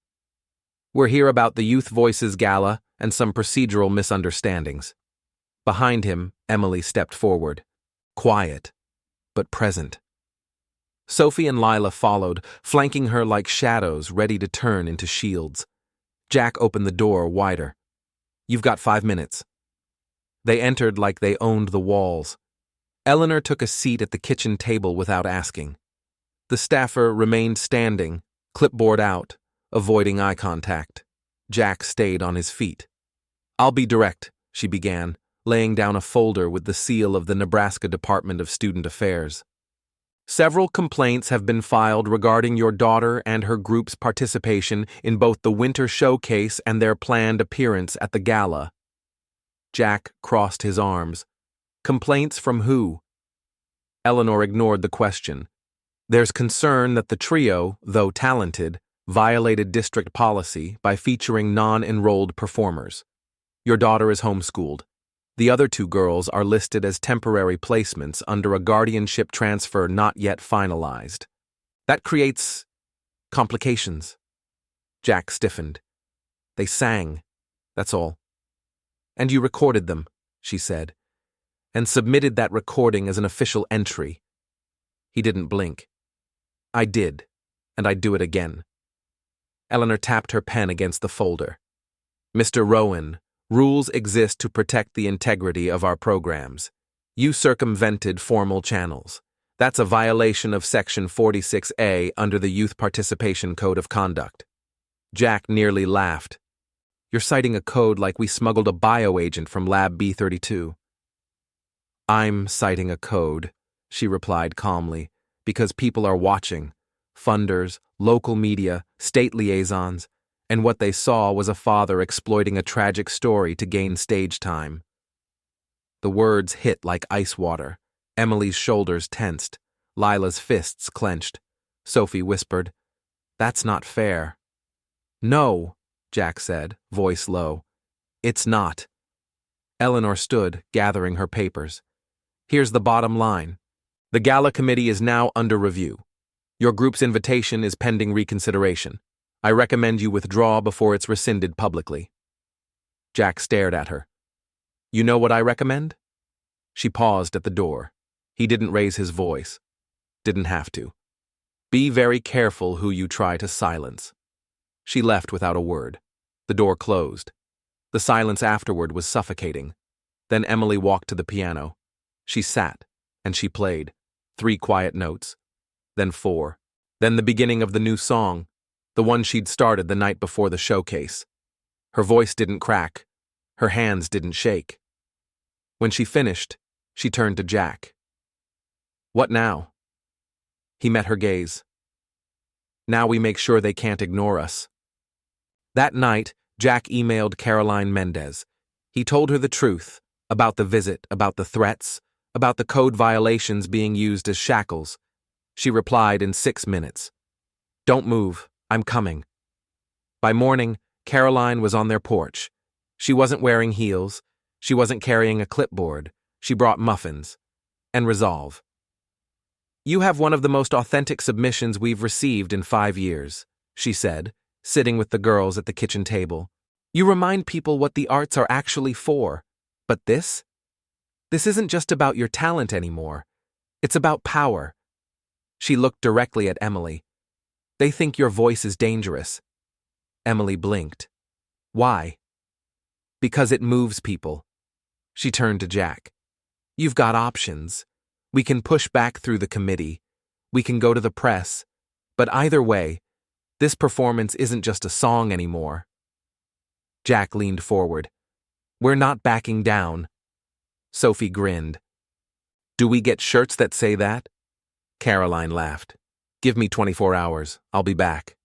We're here about the Youth Voices Gala and some procedural misunderstandings." Behind him, Emily stepped forward, quiet, but present. Sophie and Lila followed, flanking her like shadows ready to turn into shields. Jack opened the door wider. "You've got 5 minutes." They entered like they owned the walls. Eleanor took a seat at the kitchen table without asking. The staffer remained standing, clipboard out, avoiding eye contact. Jack stayed on his feet. "I'll be direct," she began, laying down a folder with the seal of the Nebraska Department of Student Affairs. "Several complaints have been filed regarding your daughter and her group's participation in both the winter showcase and their planned appearance at the gala." Jack crossed his arms. "Complaints from who?" Eleanor ignored the question. There's concern that the trio, though talented, violated district policy by featuring non-enrolled performers. Your daughter is homeschooled. The other two girls are listed as temporary placements under a guardianship transfer not yet finalized. That creates complications. Jack stiffened. They sang, that's all. And you recorded them, she said, and submitted that recording as an official entry. He didn't blink. I did, and I'd do it again. Eleanor tapped her pen against the folder. Mr. Rowan, rules exist to protect the integrity of our programs. You circumvented formal channels. That's a violation of Section 46A under the Youth Participation Code of Conduct. Jack nearly laughed. You're citing a code like we smuggled a bioagent from Lab B32. I'm citing a code, she replied calmly, because people are watching. Funders, local media, state liaisons, and what they saw was a father exploiting a tragic story to gain stage time. The words hit like ice water. Emily's shoulders tensed. Lila's fists clenched. Sophie whispered, "That's not fair." "No," Jack said, voice low. "It's not." Eleanor stood, gathering her papers. "Here's the bottom line. The gala committee is now under review. Your group's invitation is pending reconsideration. I recommend you withdraw before it's rescinded publicly." Jack stared at her. "You know what I recommend?" She paused at the door. He didn't raise his voice. Didn't have to. "Be very careful who you try to silence." She left without a word. The door closed. The silence afterward was suffocating. Then Emily walked to the piano. She sat, and she played. 3 quiet notes. Then 4. Then the beginning of the new song, the one she'd started the night before the showcase. Her voice didn't crack. Her hands didn't shake. When she finished, she turned to Jack. "What now?" He met her gaze. "Now we make sure they can't ignore us." That night, Jack emailed Caroline Mendez. He told her the truth, about the visit, about the threats, about the code violations being used as shackles. She replied in 6 minutes. "Don't move, I'm coming." By morning, Caroline was on their porch. She wasn't wearing heels. She wasn't carrying a clipboard. She brought muffins. And resolve. "You have one of the most authentic submissions we've received in 5 years," she said, sitting with the girls at the kitchen table. "You remind people what the arts are actually for. But this isn't just about your talent anymore. It's about power." She looked directly at Emily. "They think your voice is dangerous." Emily blinked. "Why?" "Because it moves people." She turned to Jack. "You've got options. We can push back through the committee. We can go to the press. But either way, this performance isn't just a song anymore." Jack leaned forward. "We're not backing down." Sophie grinned. "Do we get shirts that say that?" Caroline laughed. "Give me 24 hours. I'll be back."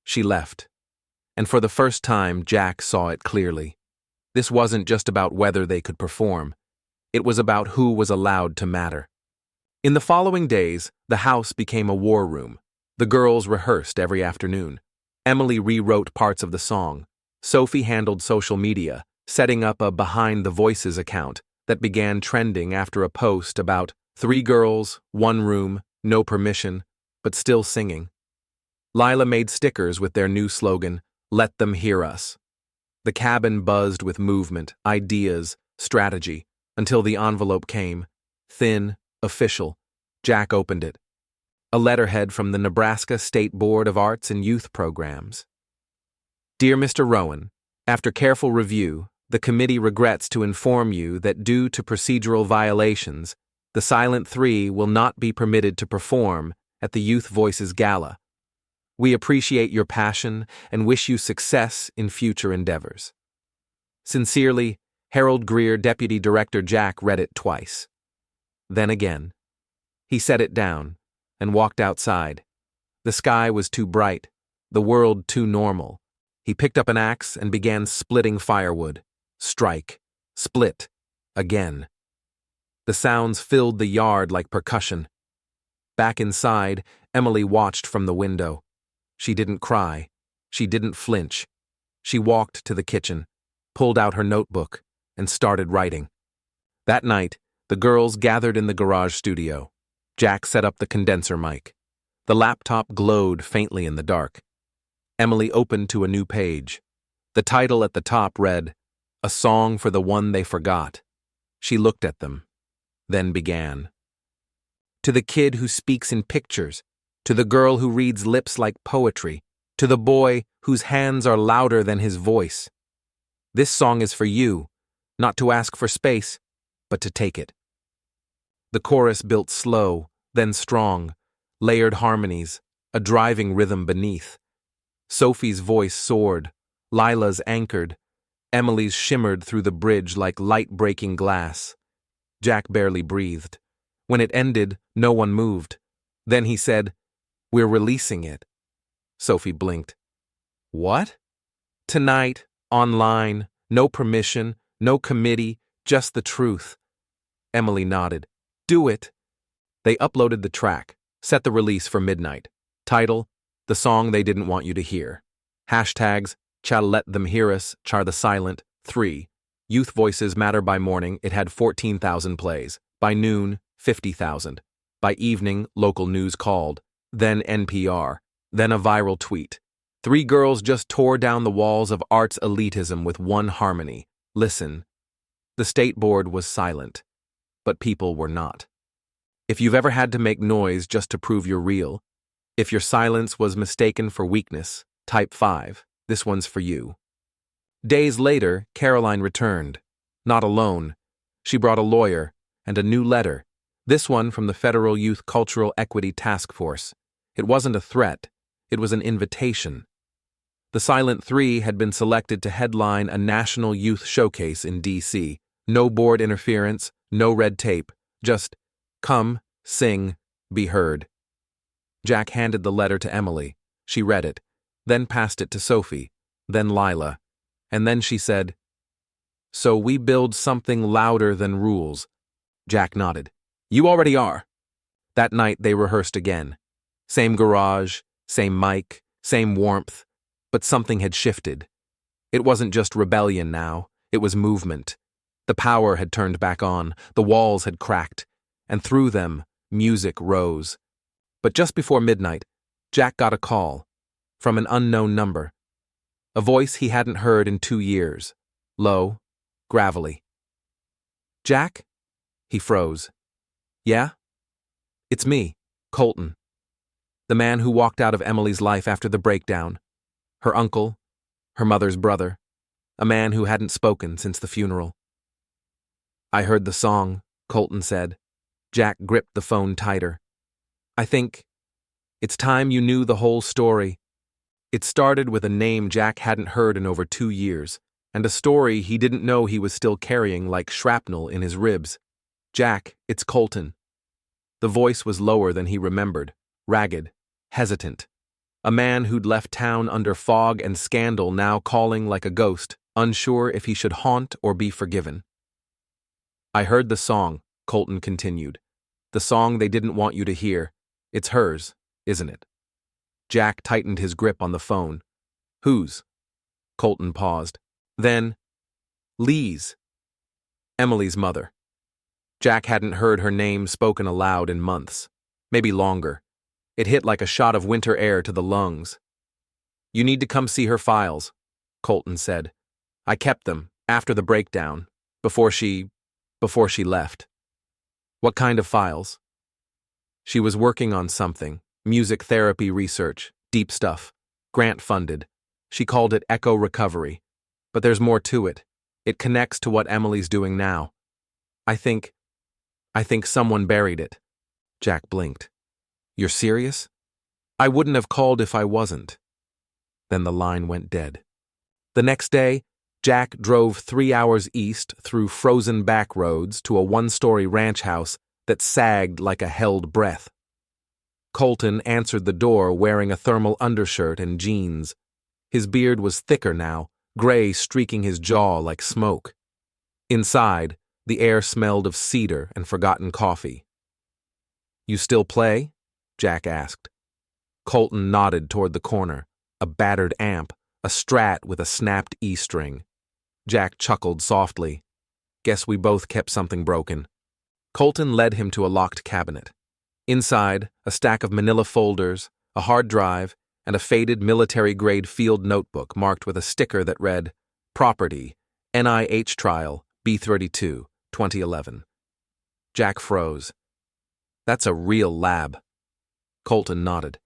She left. And for the first time, Jack saw it clearly. This wasn't just about whether they could perform. It was about who was allowed to matter. In the following days, the house became a war room. The girls rehearsed every afternoon. Emily rewrote parts of the song. Sophie handled social media, setting up a Behind the Voices account that began trending after a post about 3 girls, 1 room, no permission, but still singing. Lila made stickers with their new slogan, "Let them hear us." The cabin buzzed with movement, ideas, strategy, until the envelope came. Thin, official. Jack opened it. A letterhead from the Nebraska State Board of Arts and Youth Programs. "Dear Mr. Rowan, after careful review, the committee regrets to inform you that due to procedural violations, the Silent Three will not be permitted to perform at the Youth Voices Gala. We appreciate your passion and wish you success in future endeavors. Sincerely, Harold Greer, Deputy Director. Jack read it twice. Then again. He set it down and walked outside. The sky was too bright, the world too normal. He picked up an axe and began splitting firewood. Strike. Split. Again. The sounds filled the yard like percussion. Back inside, Emily watched from the window. She didn't cry. She didn't flinch. She walked to the kitchen, pulled out her notebook, and started writing. That night, the girls gathered in the garage studio. Jack set up the condenser mic. The laptop glowed faintly in the dark. Emily opened to a new page. The title at the top read, "A Song for the One They Forgot." She looked at them, then began. To the kid who speaks in pictures, to the girl who reads lips like poetry, to the boy whose hands are louder than his voice. This song is for you, not to ask for space, but to take it. The chorus built slow, then strong, layered harmonies, a driving rhythm beneath. Sophie's voice soared, Lila's anchored, Emily's shimmered through the bridge like light-breaking glass. Jack barely breathed. When it ended, no one moved. Then he said, "We're releasing it." Sophie blinked. "What?" "Tonight, online, no permission, no committee, just the truth." Emily nodded. "Do it." They uploaded the track, set the release for midnight. Title, "The Song They Didn't Want You to Hear." Hashtags, "Chal Let Them Hear Us, Char the Silent." 3. Youth Voices Matter. By morning, it had 14,000 plays. By noon, 50,000. By evening, local news called. Then NPR. Then a viral tweet. 3 girls just tore down the walls of arts elitism with one harmony. Listen. The state board was silent, but people were not. If you've ever had to make noise just to prove you're real, if your silence was mistaken for weakness, type 5. This one's for you. Days later, Caroline returned. Not alone. She brought a lawyer and a new letter, this one from the Federal Youth Cultural Equity Task Force. It wasn't a threat. It was an invitation. The Silent Three had been selected to headline a national youth showcase in D.C. No board interference, no red tape, just come, sing, be heard. Jack handed the letter to Emily. She read it, then passed it to Sophie, then Lila, and then she said, "So we build something louder than rules." Jack nodded. "You already are." That night they rehearsed again. Same garage, same mic, same warmth, but something had shifted. It wasn't just rebellion now, it was movement. The power had turned back on, the walls had cracked, and through them, music rose. But just before midnight, Jack got a call, from an unknown number. A voice he hadn't heard in 2 years, low, gravelly. "Jack?" He froze. "Yeah?" "It's me, Colton." The man who walked out of Emily's life after the breakdown. Her uncle, her mother's brother, a man who hadn't spoken since the funeral. "I heard the song," Colton said. Jack gripped the phone tighter. "I think it's time you knew the whole story." It started with a name Jack hadn't heard in over 2 years, and a story he didn't know he was still carrying like shrapnel in his ribs. "Jack, it's Colton." The voice was lower than he remembered, ragged, hesitant. A man who'd left town under fog and scandal now calling like a ghost, unsure if he should haunt or be forgiven. "I heard the song," Colton continued. "The song they didn't want you to hear. It's hers, isn't it?" Jack tightened his grip on the phone. "Whose?" Colton paused. Then, "Lee's." Emily's mother. Jack hadn't heard her name spoken aloud in months, maybe longer. It hit like a shot of winter air to the lungs. "You need to come see her files," Colton said. "I kept them, after the breakdown, before she left." "What kind of files?" "She was working on something, music therapy research, deep stuff, grant-funded. She called it Echo Recovery. But there's more to it. It connects to what Emily's doing now. I think someone buried it." Jack blinked. "You're serious?" "I wouldn't have called if I wasn't." Then the line went dead. The next day, Jack drove 3 hours east through frozen back roads to a 1-story ranch house that sagged like a held breath. Colton answered the door wearing a thermal undershirt and jeans. His beard was thicker now, gray streaking his jaw like smoke. Inside, the air smelled of cedar and forgotten coffee. "You still play?" Jack asked. Colton nodded toward the corner, a battered amp, a Strat with a snapped E-string. Jack chuckled softly. Guess we both kept something broken. Colton led him to a locked cabinet. Inside, a stack of manila folders, a hard drive, and a faded military-grade field notebook marked with a sticker that read, Property, NIH Trial, B-32, 2011. Jack froze. That's a real lab. Colton nodded.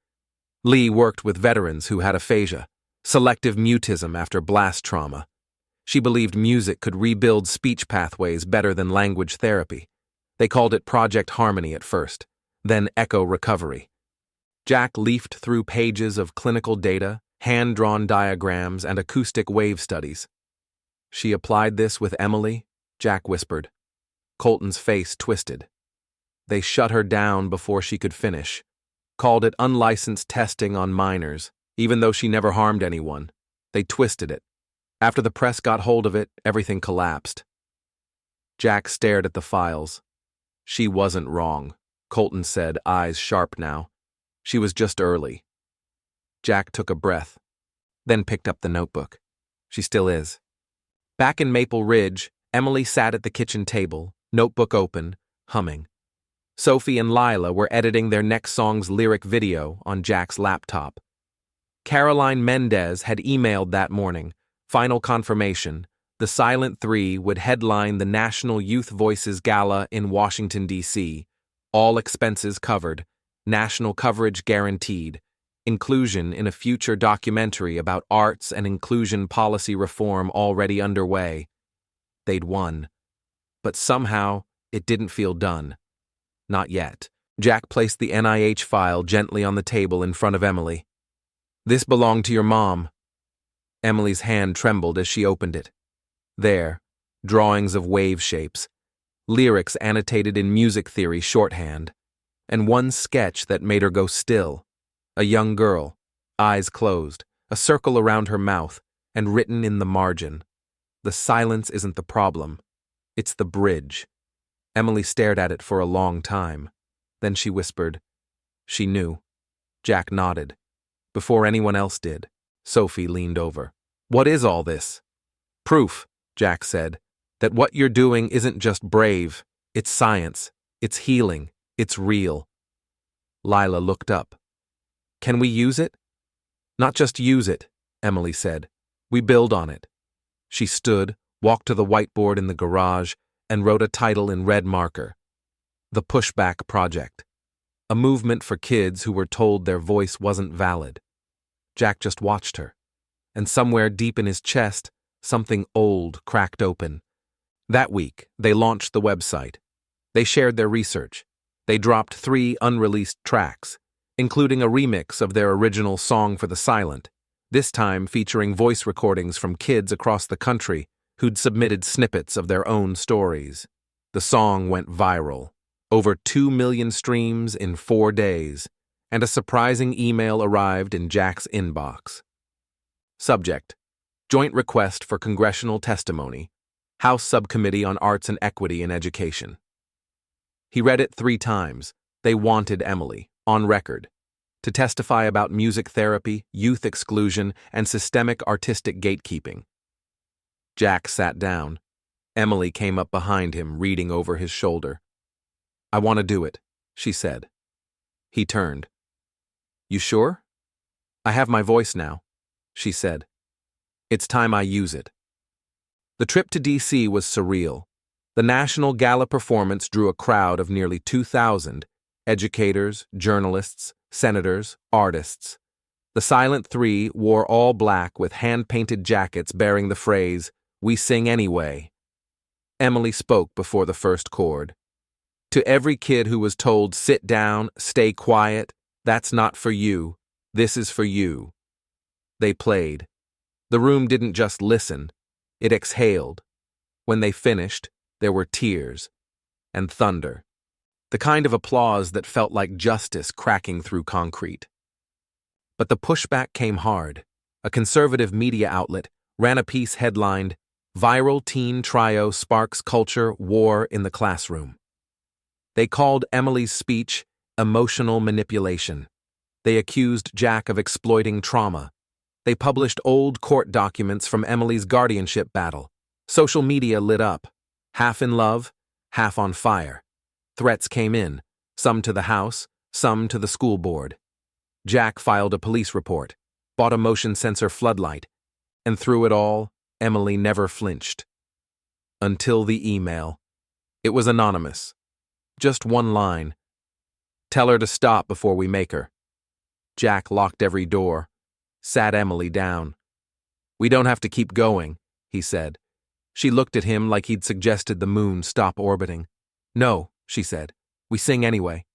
Lee worked with veterans who had aphasia, selective mutism after blast trauma. She believed music could rebuild speech pathways better than language therapy. They called it Project Harmony at first, then Echo Recovery. Jack leafed through pages of clinical data, hand-drawn diagrams, and acoustic wave studies. She applied this with Emily, Jack whispered. Colton's face twisted. They shut her down before she could finish, called it unlicensed testing on minors, even though she never harmed anyone. They twisted it. After the press got hold of it, everything collapsed. Jack stared at the files. She wasn't wrong, Colton said, eyes sharp now. She was just early. Jack took a breath, then picked up the notebook. She still is. Back in Maple Ridge, Emily sat at the kitchen table, notebook open, humming. Sophie and Lila were editing their next song's lyric video on Jack's laptop. Caroline Mendez had emailed that morning, final confirmation, the Silent Three would headline the National Youth Voices Gala in Washington, D.C., all expenses covered, national coverage guaranteed, inclusion in a future documentary about arts and inclusion policy reform already underway. They'd won. But somehow, it didn't feel done. Not yet. Jack placed the NIH file gently on the table in front of Emily. This belonged to your mom. Emily's hand trembled as she opened it. There, drawings of wave shapes, lyrics annotated in music theory shorthand, and one sketch that made her go still. A young girl, eyes closed, a circle around her mouth, and written in the margin. The silence isn't the problem. It's the bridge. Emily stared at it for a long time. Then she whispered. She knew. Jack nodded. Before anyone else did, Sophie leaned over. What is all this? Proof, Jack said, that what you're doing isn't just brave. It's science. It's healing. It's real. Lila looked up. Can we use it? Not just use it, Emily said. We build on it. She stood, walked to the whiteboard in the garage, and wrote a title in red marker. The Pushback Project. A movement for kids who were told their voice wasn't valid. Jack just watched her, and somewhere deep in his chest, something old cracked open. That week, they launched the website. They shared their research. They dropped 3 unreleased tracks, including a remix of their original Song for the Silent, this time featuring voice recordings from kids across the country who'd submitted snippets of their own stories. The song went viral. Over 2 million streams in 4 days, and a surprising email arrived in Jack's inbox. Subject: Joint Request for Congressional Testimony, House Subcommittee on Arts and Equity in Education. He read it 3 times. They wanted Emily, on record, to testify about music therapy, youth exclusion, and systemic artistic gatekeeping. Jack sat down. Emily came up behind him, reading over his shoulder. I want to do it, she said. He turned. You sure? I have my voice now, she said. It's time I use it. The trip to D.C. was surreal. The National Gala performance drew a crowd of nearly 2,000, educators, journalists, senators, artists. The Silent Three wore all black with hand-painted jackets bearing the phrase, "We sing anyway." Emily spoke before the first chord. To every kid who was told, sit down, stay quiet, that's not for you, this is for you. They played. The room didn't just listen, it exhaled. When they finished, there were tears and thunder. The kind of applause that felt like justice cracking through concrete. But the pushback came hard. A conservative media outlet ran a piece headlined, Viral Teen Trio Sparks Culture War in the Classroom. They called Emily's speech Emotional manipulation. They accused Jack of exploiting trauma. They published old court documents from Emily's guardianship battle. Social media lit up, half in love, half on fire. Threats came in, some to the house, some to the school board. Jack filed a police report, bought a motion sensor floodlight, and through it all, Emily never flinched. Until the email. It was anonymous. Just one line. "Tell her to stop before we make her." Jack locked every door, sat Emily down. "We don't have to keep going," he said. She looked at him like he'd suggested the moon stop orbiting. "No," she said. "We sing anyway.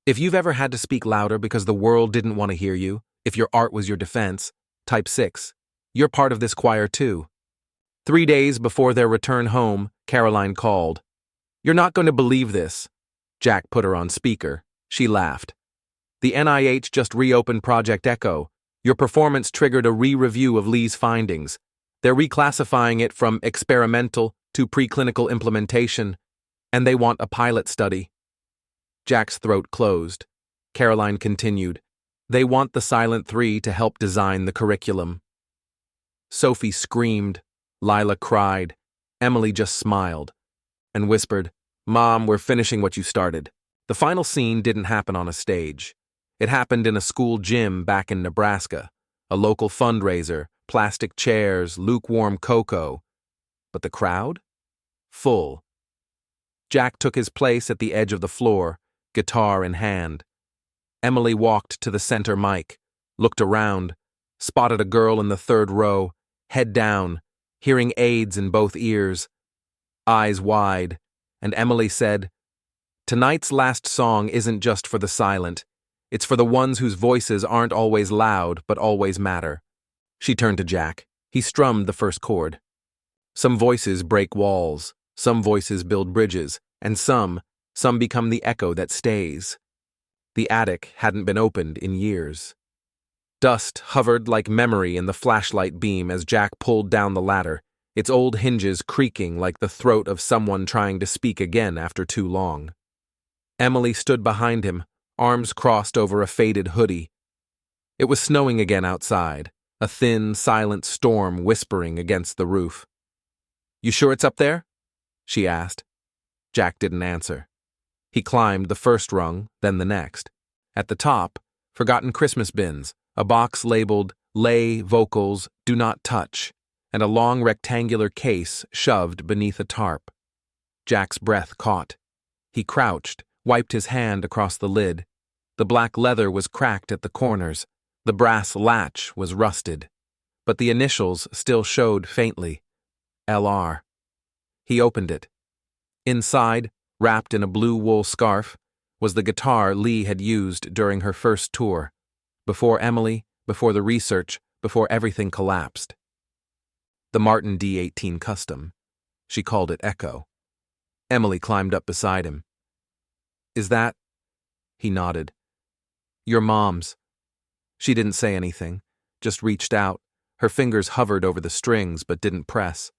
If you've ever had to speak louder because the world didn't want to hear you, if your art was your defense, type 6. You're part of this choir too." 3 days before their return home, Caroline called. "You're not going to believe this." Jack put her on speaker. She laughed. "The NIH just reopened Project Echo. Your performance triggered a re-review of Lee's findings. They're reclassifying it from experimental to preclinical implementation, and they want a pilot study." Jack's throat closed. Caroline continued. "They want the Silent Three to help design the curriculum." Sophie screamed. Lila cried. Emily just smiled and whispered, "Mom, we're finishing what you started." The final scene didn't happen on a stage. It happened in a school gym back in Nebraska, a local fundraiser, plastic chairs, lukewarm cocoa. But the crowd? Full. Jack took his place at the edge of the floor, guitar in hand. Emily walked to the center mic, looked around, spotted a girl in the third row, head down, hearing aids in both ears, eyes wide, and Emily said, "Tonight's last song isn't just for the silent. It's for the ones whose voices aren't always loud but always matter." She turned to Jack. He strummed the first chord. Some voices break walls, some voices build bridges, and some become the echo that stays. The attic hadn't been opened in years. Dust hovered like memory in the flashlight beam as Jack pulled down the ladder, its old hinges creaking like the throat of someone trying to speak again after too long. Emily stood behind him, arms crossed over a faded hoodie. It was snowing again outside, a thin, silent storm whispering against the roof. "You sure it's up there?" she asked. Jack didn't answer. He climbed the first rung, then the next. At the top, forgotten Christmas bins, a box labeled "Lay Vocals Do Not Touch," and a long rectangular case shoved beneath a tarp. Jack's breath caught. He crouched, wiped his hand across the lid. The black leather was cracked at the corners. The brass latch was rusted. But the initials still showed faintly. LR. He opened it. Inside, wrapped in a blue wool scarf, was the guitar Lee had used during her first tour. Before Emily, before the research, before everything collapsed. The Martin D18 Custom. She called it Echo. Emily climbed up beside him. "Is that?" He nodded. "Your mom's." She didn't say anything, just reached out. Her fingers hovered over the strings but didn't press.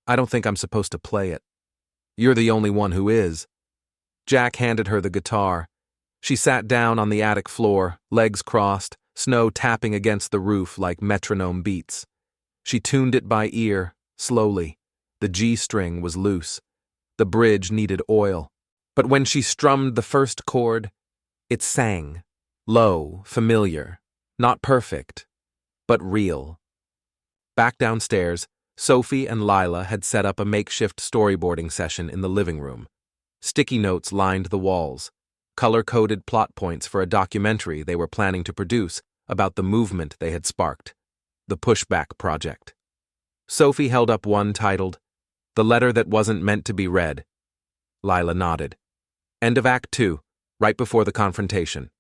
"I don't think I'm supposed to play it. You're the only one who is." Jack handed her the guitar. She sat down on the attic floor, legs crossed, snow tapping against the roof like metronome beats. She tuned it by ear, slowly. The G string was loose. The bridge needed oil. But when she strummed the first chord, it sang. Low, familiar, not perfect, but real. Back downstairs, Sophie and Lila had set up a makeshift storyboarding session in the living room. Sticky notes lined the walls, color-coded plot points for a documentary they were planning to produce about the movement they had sparked, the Pushback Project. Sophie held up one titled, "The Letter That Wasn't Meant to Be Read." Lila nodded. End of Act 2, right before the confrontation.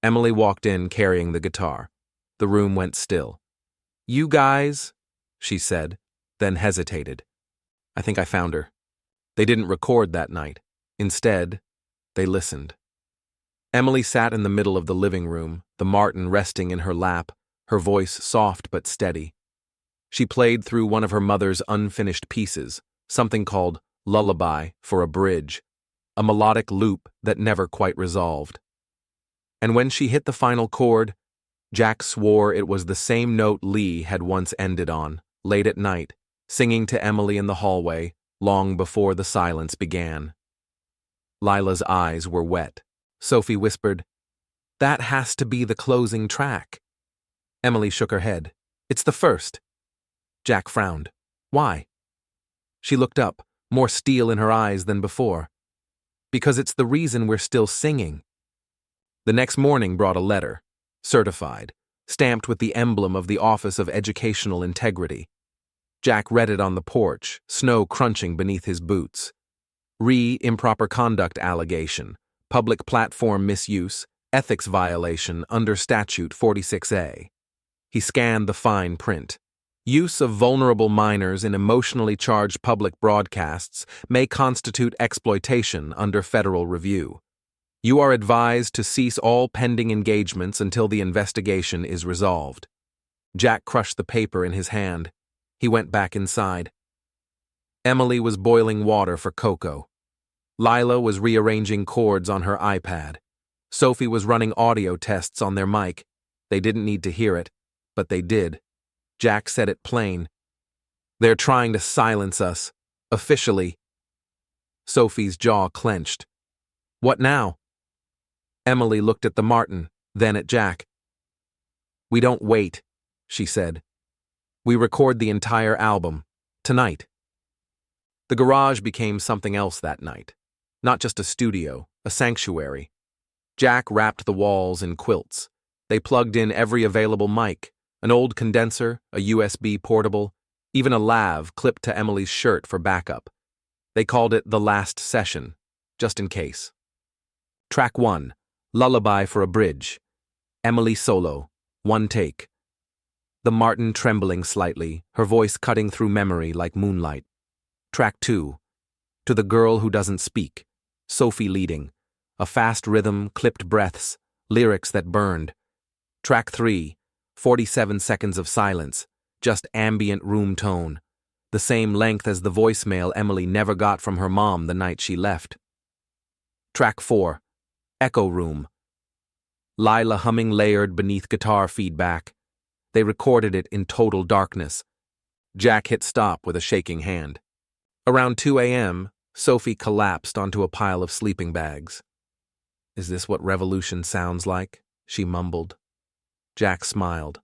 Emily walked in carrying the guitar. The room went still. "You guys," she said, then hesitated. "I think I found her." They didn't record that night. Instead, they listened. Emily sat in the middle of the living room, the Martin resting in her lap, her voice soft but steady. She played through one of her mother's unfinished pieces, something called Lullaby for a Bridge. a melodic loop that never quite resolved. And when she hit the final chord, Jack swore it was the same note Lee had once ended on, late at night, singing to Emily in the hallway, long before the silence began. Lila's eyes were wet. Sophie whispered, "That has to be the closing track." Emily shook her head. "It's the first." Jack frowned. "Why?" She looked up, more steel in her eyes than before. "Because it's the reason we're still singing." The next morning brought a letter, certified, stamped with the emblem of the Office of Educational Integrity. Jack read it on the porch, snow crunching beneath his boots. Improper conduct allegation, public platform misuse, ethics violation under Statute 46A. He scanned the fine print. Use of vulnerable minors in emotionally charged public broadcasts may constitute exploitation under federal review. You are advised to cease all pending engagements until the investigation is resolved. Jack crushed the paper in his hand. He went back inside. Emily was boiling water for cocoa. Lila was rearranging chords on her iPad. Sophie was running audio tests on their mic. They didn't need to hear it, but they did. Jack said it plain. "They're trying to silence us. Officially." Sophie's jaw clenched. "What now?" Emily looked at the Martin, then at Jack. "We don't wait," she said. "We record the entire album. Tonight." The garage became something else that night. Not just a studio, a sanctuary. Jack wrapped the walls in quilts. They plugged in every available mic, an old condenser, a USB portable, even a lav clipped to Emily's shirt for backup. They called it the last session, just in case. Track 1, Lullaby for a Bridge. Emily solo, one take. The Martin trembling slightly, her voice cutting through memory like moonlight. Track 2, To the Girl Who Doesn't Speak. Sophie leading, a fast rhythm, clipped breaths, lyrics that burned. Track 3, 47 seconds of silence, just ambient room tone, the same length as the voicemail Emily never got from her mom the night she left. Track 4, Echo Room. Lila humming layered beneath guitar feedback. They recorded it in total darkness. Jack hit stop with a shaking hand. Around 2 a.m., Sophie collapsed onto a pile of sleeping bags. "Is this what revolution sounds like?" she mumbled. Jack smiled.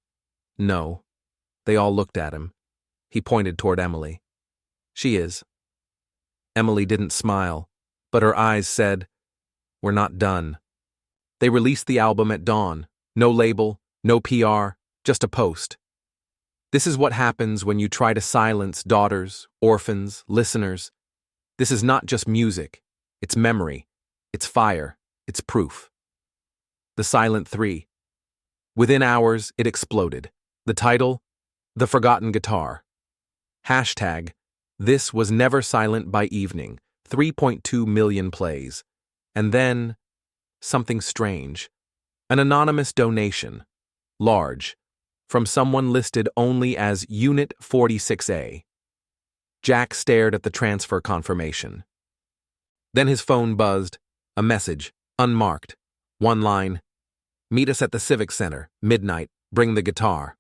"No." They all looked at him. He pointed toward Emily. "She is." Emily didn't smile, but her eyes said, "We're not done." They released the album at dawn. No label, no PR, just a post. This is what happens when you try to silence daughters, orphans, listeners. This is not just music. It's memory. It's fire. It's proof. The Silent Three. Within hours, it exploded. The title? The Forgotten Guitar. Hashtag, This Was Never Silent by Evening. 3.2 million plays. And then, something strange. An anonymous donation. Large. From someone listed only as Unit 46A. Jack stared at the transfer confirmation. Then his phone buzzed. A message, unmarked. One line. "Meet us at the Civic Center, midnight. Bring the guitar."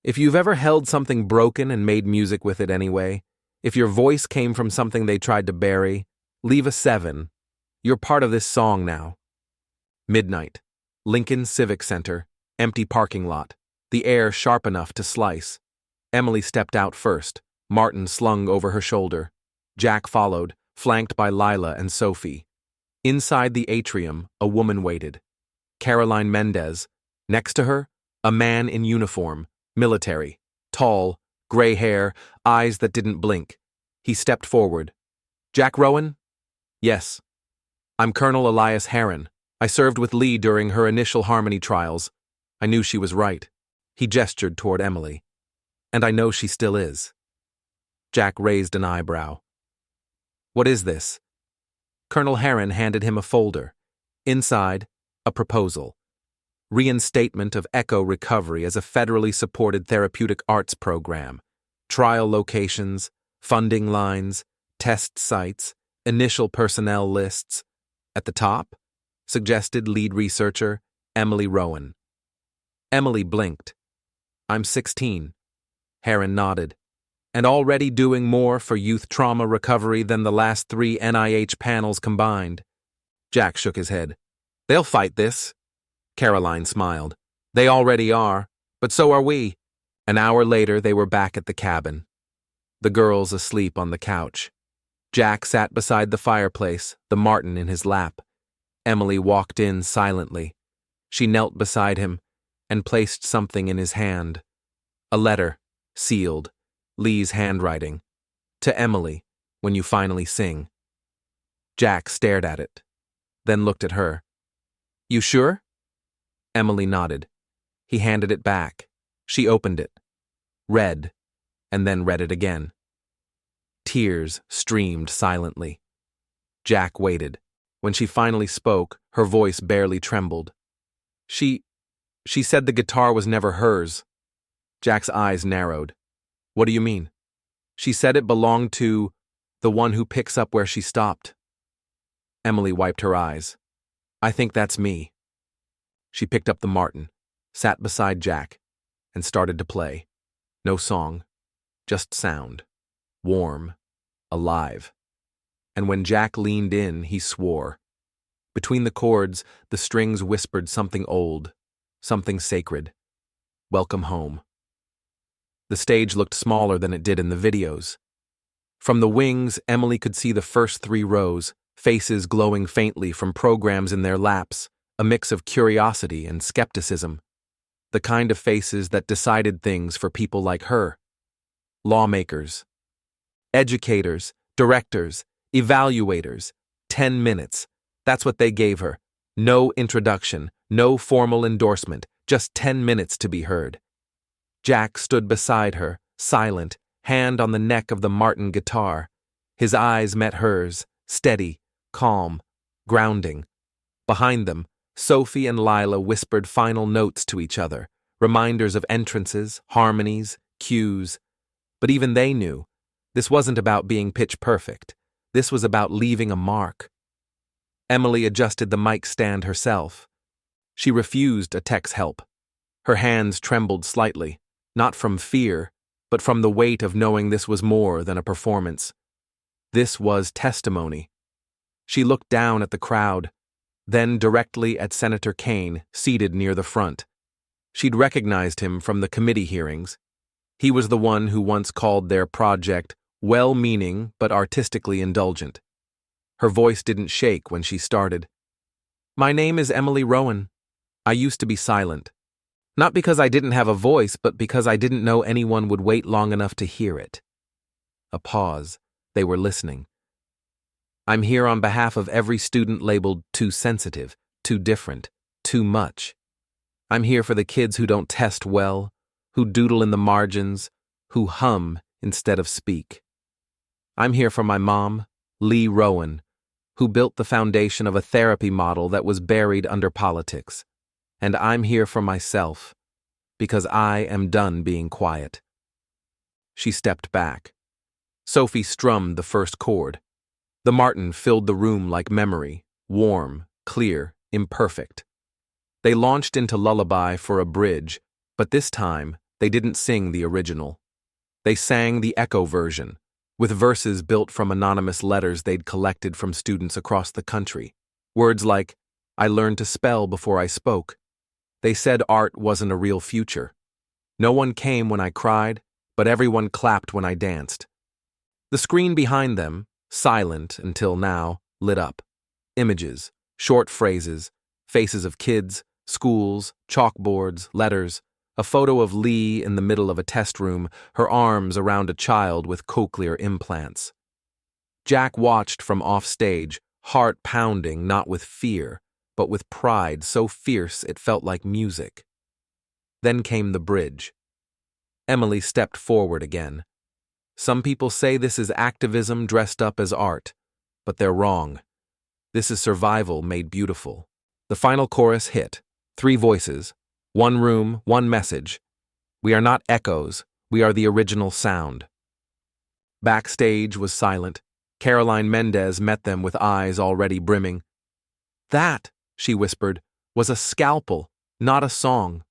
If you've ever held something broken and made music with it anyway, if your voice came from something they tried to bury, leave a 7. You're part of this song now. Midnight. Lincoln Civic Center. Empty parking lot. The air sharp enough to slice. Emily stepped out first. Martin slung over her shoulder. Jack followed, flanked by Lila and Sophie. Inside the atrium, a woman waited. Caroline Mendez. Next to her, a man in uniform, military, tall, gray hair, eyes that didn't blink. He stepped forward. "Jack Rowan?" "Yes. I'm Colonel Elias Herron. I served with Lee during her initial harmony trials. I knew she was right." He gestured toward Emily. "And I know she still is." Jack raised an eyebrow. "What is this?" Colonel Herron handed him a folder. Inside, a proposal. Reinstatement of Echo Recovery as a federally supported therapeutic arts program. Trial locations, funding lines, test sites, initial personnel lists. At the top, suggested lead researcher Emily Rowan. Emily blinked. I'm 16. Heron nodded. And already doing more for youth trauma recovery than the last 3 NIH panels combined. Jack shook his head. They'll fight this. Caroline smiled. They already are, but so are we. An hour later, they were back at the cabin. The girls asleep on the couch. Jack sat beside the fireplace, the Martin in his lap. Emily walked in silently. She knelt beside him and placed something in his hand. A letter, sealed, Lee's handwriting. To Emily, when you finally sing. Jack stared at it, then looked at her. You sure? Emily nodded. He handed it back. She opened it, read, and then read it again. Tears streamed silently. Jack waited. When she finally spoke, her voice barely trembled. She said the guitar was never hers. Jack's eyes narrowed. What do you mean? She said it belonged to the one who picks up where she stopped. Emily wiped her eyes. I think that's me. She picked up the Martin, sat beside Jack, and started to play. No song, just sound. Warm, alive. And when Jack leaned in, he swore. Between the chords, the strings whispered something old, something sacred. Welcome home. The stage looked smaller than it did in the videos. From the wings, Emily could see the first 3 rows, faces glowing faintly from programs in their laps, a mix of curiosity and skepticism. The kind of faces that decided things for people like her. Lawmakers, educators, directors, evaluators. 10 minutes. That's what they gave her. No introduction, no formal endorsement, just 10 minutes to be heard. Jack stood beside her, silent, hand on the neck of the Martin guitar. His eyes met hers, steady, calm, grounding. Behind them, Sophie and Lila whispered final notes to each other, reminders of entrances, harmonies, cues. But even they knew, this wasn't about being pitch perfect. This was about leaving a mark. Emily adjusted the mic stand herself. She refused a tech's help. Her hands trembled slightly, not from fear, but from the weight of knowing this was more than a performance. This was testimony. She looked down at the crowd, then directly at Senator Kane, seated near the front. She'd recognized him from the committee hearings. He was the one who once called their project well-meaning but artistically indulgent. Her voice didn't shake when she started. My name is Emily Rowan. I used to be silent. Not because I didn't have a voice, but because I didn't know anyone would wait long enough to hear it. A pause. They were listening. I'm here on behalf of every student labeled too sensitive, too different, too much. I'm here for the kids who don't test well, who doodle in the margins, who hum instead of speak. I'm here for my mom, Lee Rowan, who built the foundation of a therapy model that was buried under politics. And I'm here for myself, because I am done being quiet. She stepped back. Sophie strummed the first chord. The Martin filled the room like memory, warm, clear, imperfect. They launched into Lullaby for a bridge, but this time they didn't sing the original. They sang the echo version, with verses built from anonymous letters they'd collected from students across the country. Words like, I learned to spell before I spoke. They said art wasn't a real future. No one came when I cried, but everyone clapped when I danced. The screen behind them, silent until now, lit up. Images, short phrases, faces of kids, schools, chalkboards, letters, a photo of Lee in the middle of a test room, her arms around a child with cochlear implants. Jack watched from offstage, heart pounding not with fear, but with pride so fierce it felt like music. Then came the bridge. Emily stepped forward again. Some people say this is activism dressed up as art, but they're wrong. This is survival made beautiful. The final chorus hit. 3 voices. 1 room, 1 message. We are not echoes, we are the original sound. Backstage was silent. Caroline Mendez met them with eyes already brimming. "That," she whispered, "was a scalpel, not a song."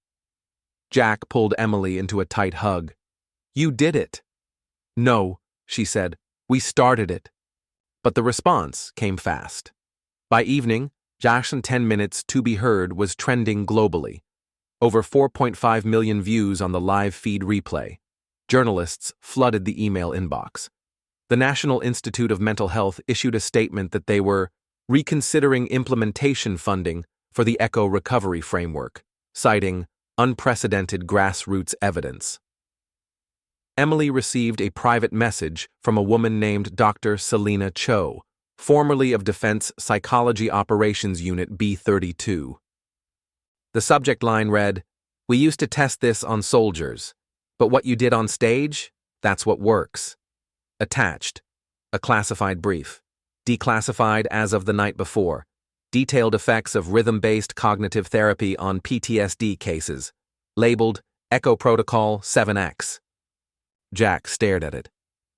Jack pulled Emily into a tight hug. "You did it." "No," she said, "we started it." But the response came fast. By evening, Jackson 10 Minutes to Be Heard was trending globally. Over 4.5 million views on the live feed replay. Journalists flooded the email inbox. The National Institute of Mental Health issued a statement that they were reconsidering implementation funding for the Echo Recovery Framework, citing unprecedented grassroots evidence. Emily received a private message from a woman named Dr. Selena Cho, formerly of Defense Psychology Operations Unit B-32. The subject line read, "We used to test this on soldiers, but what you did on stage, that's what works." Attached, a classified brief, declassified as of the night before, detailed effects of rhythm-based cognitive therapy on PTSD cases, labeled Echo Protocol 7X. Jack stared at it.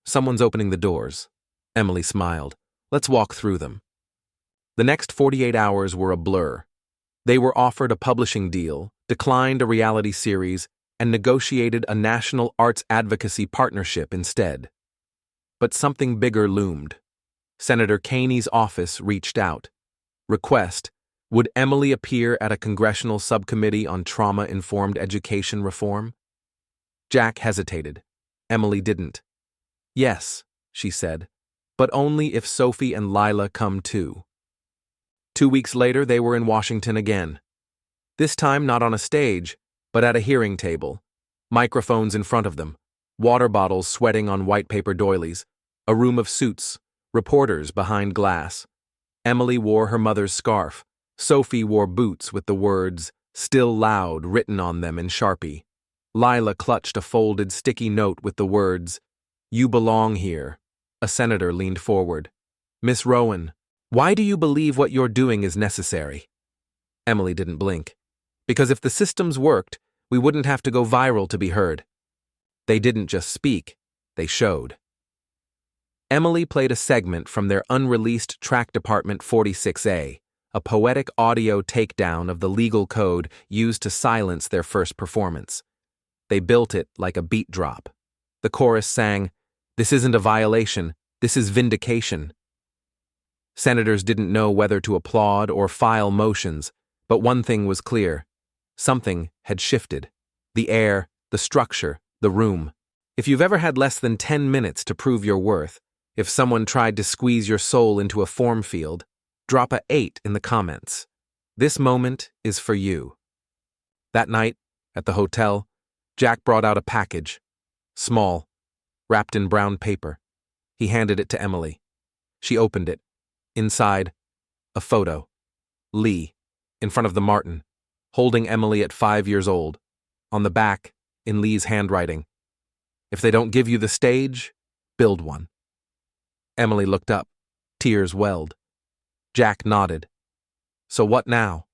"Someone's opening the doors." Emily smiled. "Let's walk through them." The next 48 hours were a blur. They were offered a publishing deal, declined a reality series, and negotiated a national arts advocacy partnership instead. But something bigger loomed. Senator Caney's office reached out. Request: would Emily appear at a congressional subcommittee on trauma-informed education reform? Jack hesitated. Emily didn't. "Yes," she said, "but only if Sophie and Lila come too." 2 weeks later, they were in Washington again. This time not on a stage, but at a hearing table. Microphones in front of them, water bottles sweating on white paper doilies, a room of suits, reporters behind glass. Emily wore her mother's scarf. Sophie wore boots with the words, "Still Loud," written on them in Sharpie. Lila clutched a folded sticky note with the words, "You belong here." A senator leaned forward. "Miss Rowan, why do you believe what you're doing is necessary?" Emily didn't blink. "Because if the systems worked, we wouldn't have to go viral to be heard." They didn't just speak, they showed. Emily played a segment from their unreleased Track Department 46A, a poetic audio takedown of the legal code used to silence their first performance. They built it like a beat drop. The chorus sang, "This isn't a violation, this is vindication." Senators didn't know whether to applaud or file motions, but one thing was clear. Something had shifted. The air, the structure, the room. If you've ever had less than 10 minutes to prove your worth, if someone tried to squeeze your soul into a form field, drop a 8 in the comments. This moment is for you. That night, at the hotel, Jack brought out a package. Small, wrapped in brown paper. He handed it to Emily. She opened it. Inside, a photo. Lee, in front of the Martin, holding Emily at 5 years old. On the back, in Lee's handwriting, "If they don't give you the stage, build one." Emily looked up. Tears welled. Jack nodded. "So what now?"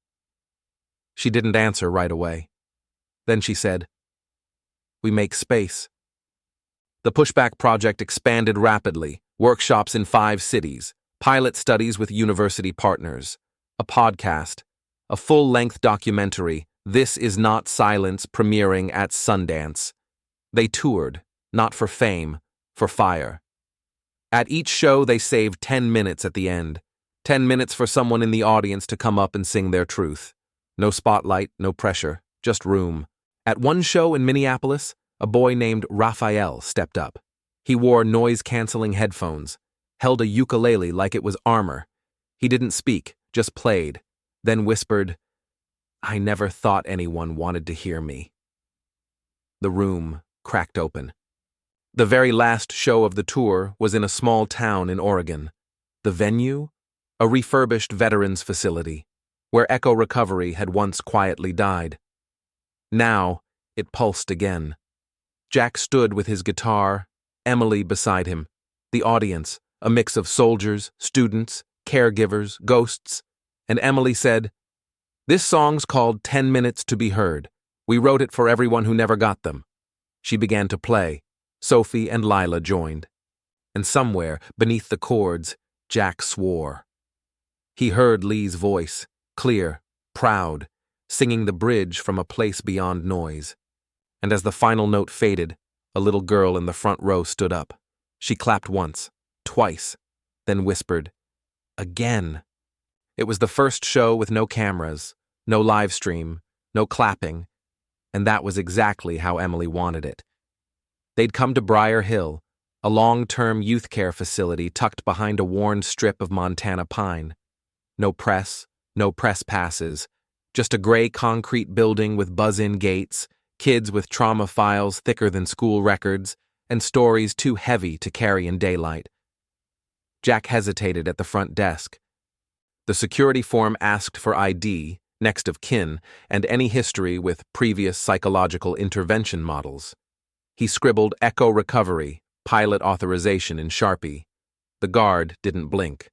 She didn't answer right away. Then she said, "We make space." The Pushback Project expanded rapidly, workshops in 5 cities, pilot studies with university partners, a podcast, a full-length documentary, This Is Not Silence, premiering at Sundance. They toured, not for fame, for fire. At each show, they saved 10 minutes at the end. 10 minutes for someone in the audience to come up and sing their truth. No spotlight, no pressure, just room. At one show in Minneapolis, a boy named Raphael stepped up. He wore noise-canceling headphones, held a ukulele like it was armor. He didn't speak, just played, then whispered, "I never thought anyone wanted to hear me." The room cracked open. The very last show of the tour was in a small town in Oregon. The venue? A refurbished veterans facility, where Echo Recovery had once quietly died. Now, it pulsed again. Jack stood with his guitar, Emily beside him. The audience, a mix of soldiers, students, caregivers, ghosts. And Emily said, "This song's called 10 Minutes to Be Heard. We wrote it for everyone who never got them." She began to play. Sophie and Lila joined. and somewhere, beneath the chords, Jack swore. He heard Lee's voice, clear, proud, singing the bridge from a place beyond noise. And as the final note faded, a little girl in the front row stood up. She clapped once, twice, then whispered, "Again." It was the first show with no cameras, no live stream, no clapping, and that was exactly how Emily wanted it. They'd come to Briar Hill, a long-term youth care facility tucked behind a worn strip of Montana pine. No press, no press passes, just a gray concrete building with buzz-in gates, kids with trauma files thicker than school records, and stories too heavy to carry in daylight. Jack hesitated at the front desk. The security form asked for ID, next of kin, and any history with previous psychological intervention models. He scribbled Echo Recovery, pilot authorization in Sharpie. The guard didn't blink.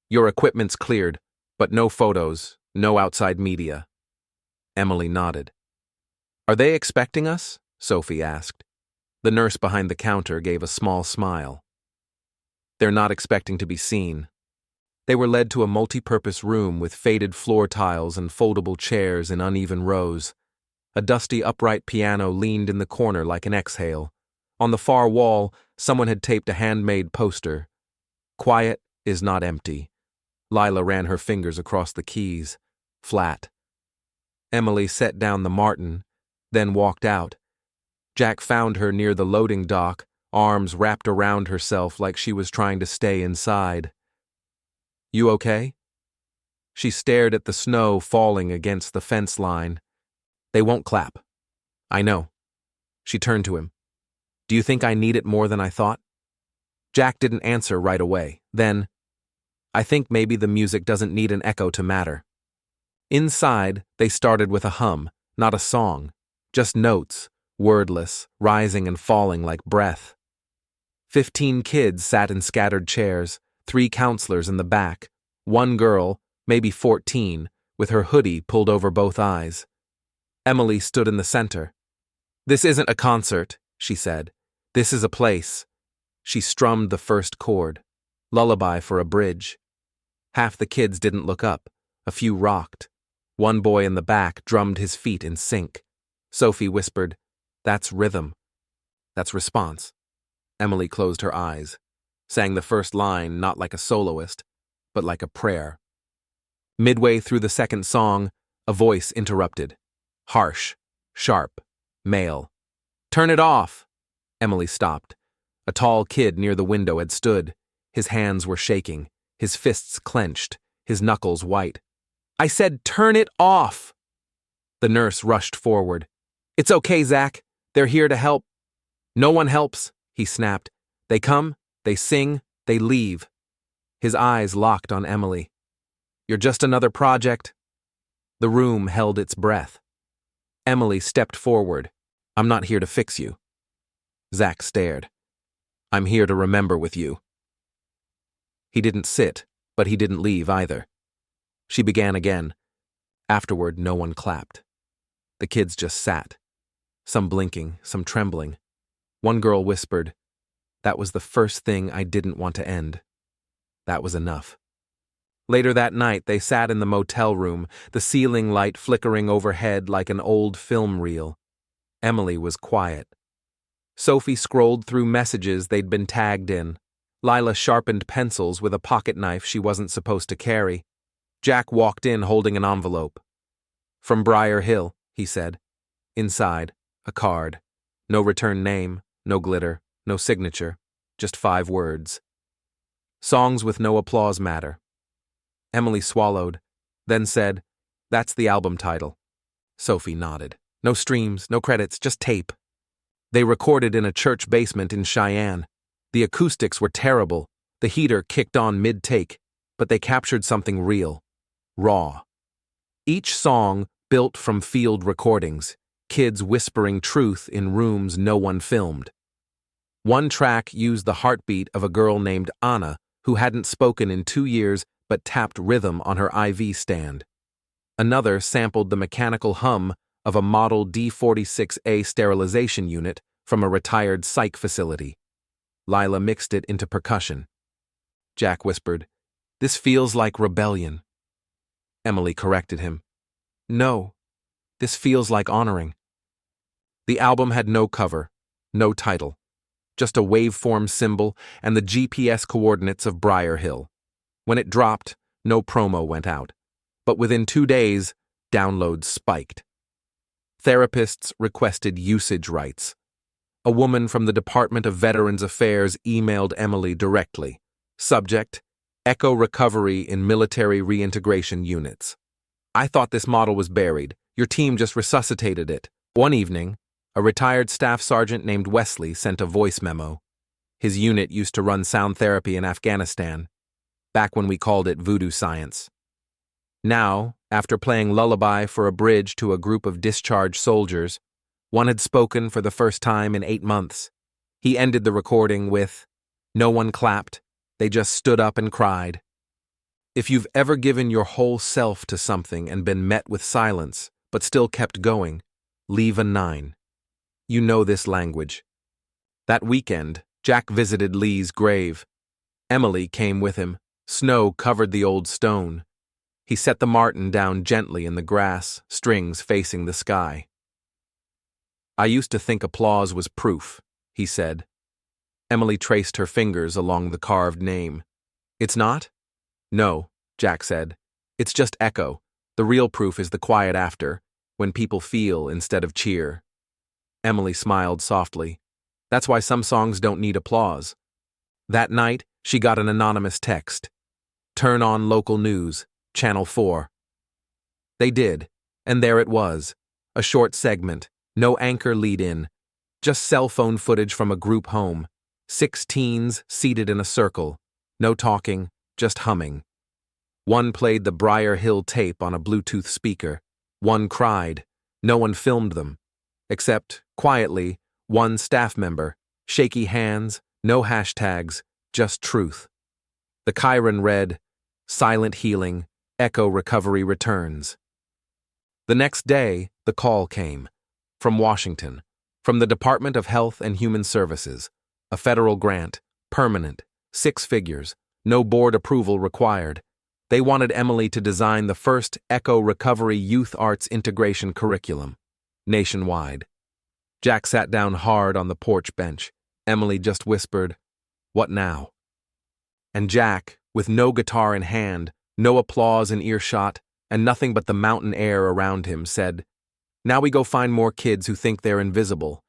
"Your equipment's cleared, but no photos, no outside media." Emily nodded. "Are they expecting us?" Sophie asked. The nurse behind the counter gave a small smile. "They're not expecting to be seen." They were led to a multi-purpose room with faded floor tiles and foldable chairs in uneven rows. A dusty upright piano leaned in the corner like an exhale. On the far wall, someone had taped a handmade poster. "Quiet is not empty." Lila ran her fingers across the keys. Flat. Emily set down the Martin, then walked out. Jack found her near the loading dock, arms wrapped around herself like she was trying to stay inside. "You okay?" She stared at the snow falling against the fence line. "They won't clap." "I know." She turned to him. "Do you think I need it more than I thought?" Jack didn't answer right away. Then, "I think maybe the music doesn't need an echo to matter." Inside, they started with a hum, not a song, just notes, wordless, rising and falling like breath. 15 kids sat in scattered chairs, 3 counselors in the back, one girl, maybe 14, with her hoodie pulled over both eyes. Emily stood in the center. "This isn't a concert," she said. "This is a place." She strummed the first chord, lullaby for a bridge. Half the kids didn't look up. A few rocked. One boy in the back drummed his feet in sync. Sophie whispered, "That's rhythm. That's response." Emily closed her eyes, sang the first line not like a soloist, but like a prayer. Midway through the second song, a voice interrupted. Harsh, sharp, male. "Turn it off!" Emily stopped. A tall kid near the window had stood. His hands were shaking, his fists clenched, his knuckles white. "I said turn it off!" The nurse rushed forward. "It's okay, Zach. They're here to help." "No one helps," he snapped. "They come, they sing, they leave." His eyes locked on Emily. "You're just another project." The room held its breath. Emily stepped forward. "I'm not here to fix you." Zach stared. "I'm here to remember with you." He didn't sit, but he didn't leave either. She began again. Afterward, no one clapped. The kids just sat. Some blinking, some trembling. One girl whispered, "That was the first thing I didn't want to end." That was enough. Later that night, they sat in the motel room, the ceiling light flickering overhead like an old film reel. Emily was quiet. Sophie scrolled through messages they'd been tagged in. Lila sharpened pencils with a pocket knife she wasn't supposed to carry. Jack walked in holding an envelope. "From Briar Hill," he said. Inside, a card. No return name, no glitter, no signature, just 5 words. "Songs with no applause matter." Emily swallowed, then said, "That's the album title." Sophie nodded. "No streams, no credits, just tape." They recorded in a church basement in Cheyenne. The acoustics were terrible. The heater kicked on mid-take, but they captured something real, raw. Each song built from field recordings, kids whispering truth in rooms no one filmed. One track used the heartbeat of a girl named Anna, who hadn't spoken in 2 years but tapped rhythm on her IV stand. Another sampled the mechanical hum of a Model D46A sterilization unit from a retired psych facility. Lila mixed it into percussion. Jack whispered, "This feels like rebellion." Emily corrected him. "No, this feels like honoring." The album had no cover, no title, just a waveform symbol and the GPS coordinates of Briar Hill. When it dropped, no promo went out. But within 2 days, downloads spiked. Therapists requested usage rights. A woman from the Department of Veterans Affairs emailed Emily directly. Subject: Echo recovery in military reintegration units. "I thought this model was buried. Your team just resuscitated it." One evening, a retired staff sergeant named Wesley sent a voice memo. His unit used to run sound therapy in Afghanistan, back when we called it voodoo science. Now, after playing lullaby for a bridge to a group of discharged soldiers, one had spoken for the first time in 8 months. He ended the recording with, "No one clapped, they just stood up and cried." If you've ever given your whole self to something and been met with silence, but still kept going, leave a 9. You know this language. That weekend, Jack visited Lee's grave. Emily came with him. Snow covered the old stone. He set the marten down gently in the grass, strings facing the sky. "I used to think applause was proof," he said. Emily traced her fingers along the carved name. "It's not?" "No," Jack said. "It's just echo. The real proof is the quiet after, when people feel instead of cheer." Emily smiled softly. "That's why some songs don't need applause." That night, she got an anonymous text. "Turn on local news, Channel 4. They did, and there it was. A short segment, no anchor lead-in, just cell phone footage from a group home. 6 teens seated in a circle, no talking, just humming. One played the Briar Hill tape on a Bluetooth speaker. One cried. No one filmed them. Except, quietly, one staff member, shaky hands, no hashtags, just truth. The Chiron read, "Silent healing, echo recovery returns." The next day, the call came. From Washington, from the Department of Health and Human Services. A federal grant, permanent, 6 figures, no board approval required. They wanted Emily to design the first Echo Recovery Youth Arts Integration curriculum, nationwide. Jack sat down hard on the porch bench. Emily just whispered, "What now?" And Jack, with no guitar in hand, no applause in earshot, and nothing but the mountain air around him, said, "Now we go find more kids who think they're invisible,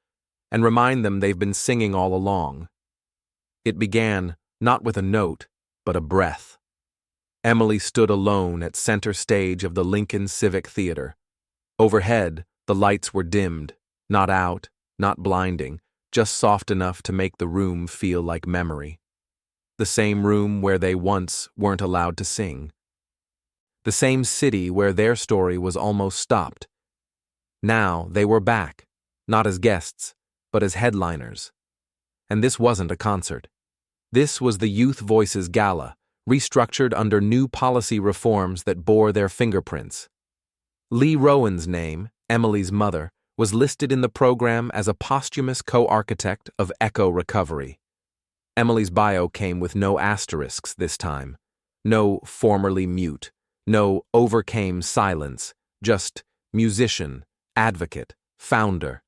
and remind them they've been singing all along." It began, not with a note, but a breath. Emily stood alone at center stage of the Lincoln Civic Theater. Overhead, the lights were dimmed, not out, not blinding, just soft enough to make the room feel like memory. The same room where they once weren't allowed to sing. The same city where their story was almost stopped. Now they were back, not as guests, but as headliners. And this wasn't a concert. This was the Youth Voices Gala, restructured under new policy reforms that bore their fingerprints. Lee Rowan's name, Emily's mother, was listed in the program as a posthumous co-architect of Echo Recovery. Emily's bio came with no asterisks this time, no formerly mute, no overcame silence, just musician, advocate, founder.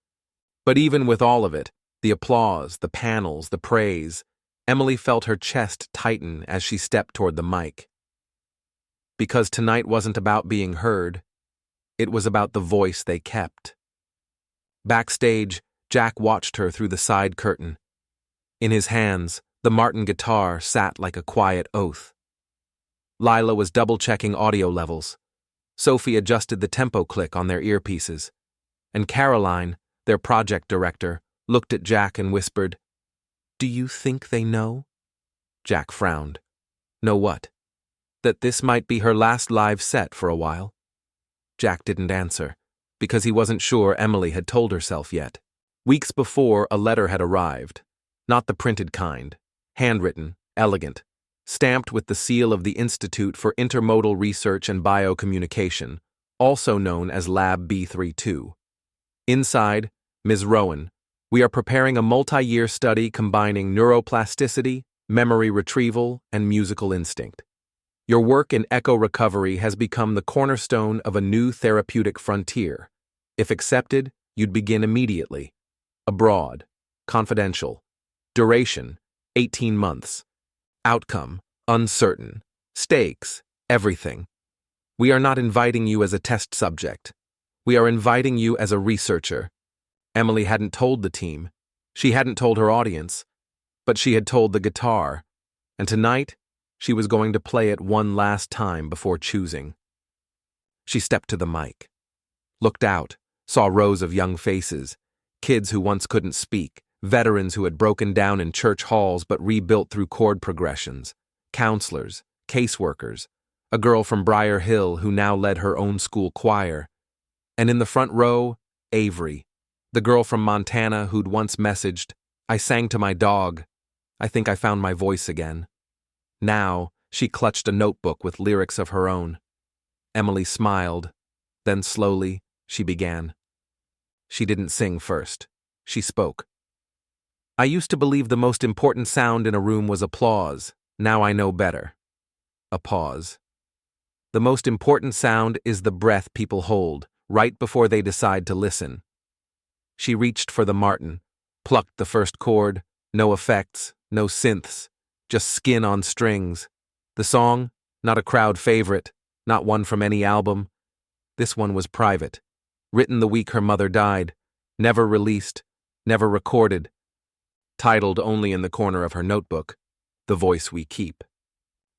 But even with all of it, the applause, the panels, the praise, Emily felt her chest tighten as she stepped toward the mic. Because tonight wasn't about being heard, it was about the voice they kept. Backstage, Jack watched her through the side curtain. In his hands, the Martin guitar sat like a quiet oath. Lila was double-checking audio levels. Sophie adjusted the tempo click on their earpieces. And Caroline, their project director, looked at Jack and whispered, "Do you think they know?" Jack frowned. "Know what? That this might be her last live set for a while?" Jack didn't answer, because he wasn't sure Emily had told herself yet. Weeks before, a letter had arrived. Not the printed kind. Handwritten, elegant, stamped with the seal of the Institute for Intermodal Research and Biocommunication, also known as Lab B32. Inside, Ms. Rowan, We are preparing a multi-year study combining neuroplasticity, memory retrieval, and musical instinct. Your work in echo recovery has become the cornerstone of a new therapeutic frontier. If accepted, you'd begin immediately. Abroad. Confidential. Duration, 18 months. Outcome, uncertain. Stakes, everything. We are not inviting you as a test subject. We are inviting you as a researcher. Emily hadn't told the team. She hadn't told her audience. But she had told the guitar. And tonight, she was going to play it one last time before choosing. She stepped to the mic. Looked out, saw rows of young faces. Kids who once couldn't speak. Veterans who had broken down in church halls but rebuilt through chord progressions. Counselors. Caseworkers. A girl from Briar Hill who now led her own school choir. And in the front row, Avery. The girl from Montana who'd once messaged, "I sang to my dog. I think I found my voice again." Now, she clutched a notebook with lyrics of her own. Emily smiled. Then slowly, she began. She didn't sing first. She spoke. "I used to believe the most important sound in a room was applause. Now I know better." A pause. "The most important sound is the breath people hold, right before they decide to listen." She reached for the Martin, plucked the first chord, no effects, no synths, just skin on strings. The song, not a crowd favorite, not one from any album. This one was private, written the week her mother died, never released, never recorded, titled only in the corner of her notebook, "The Voice We Keep."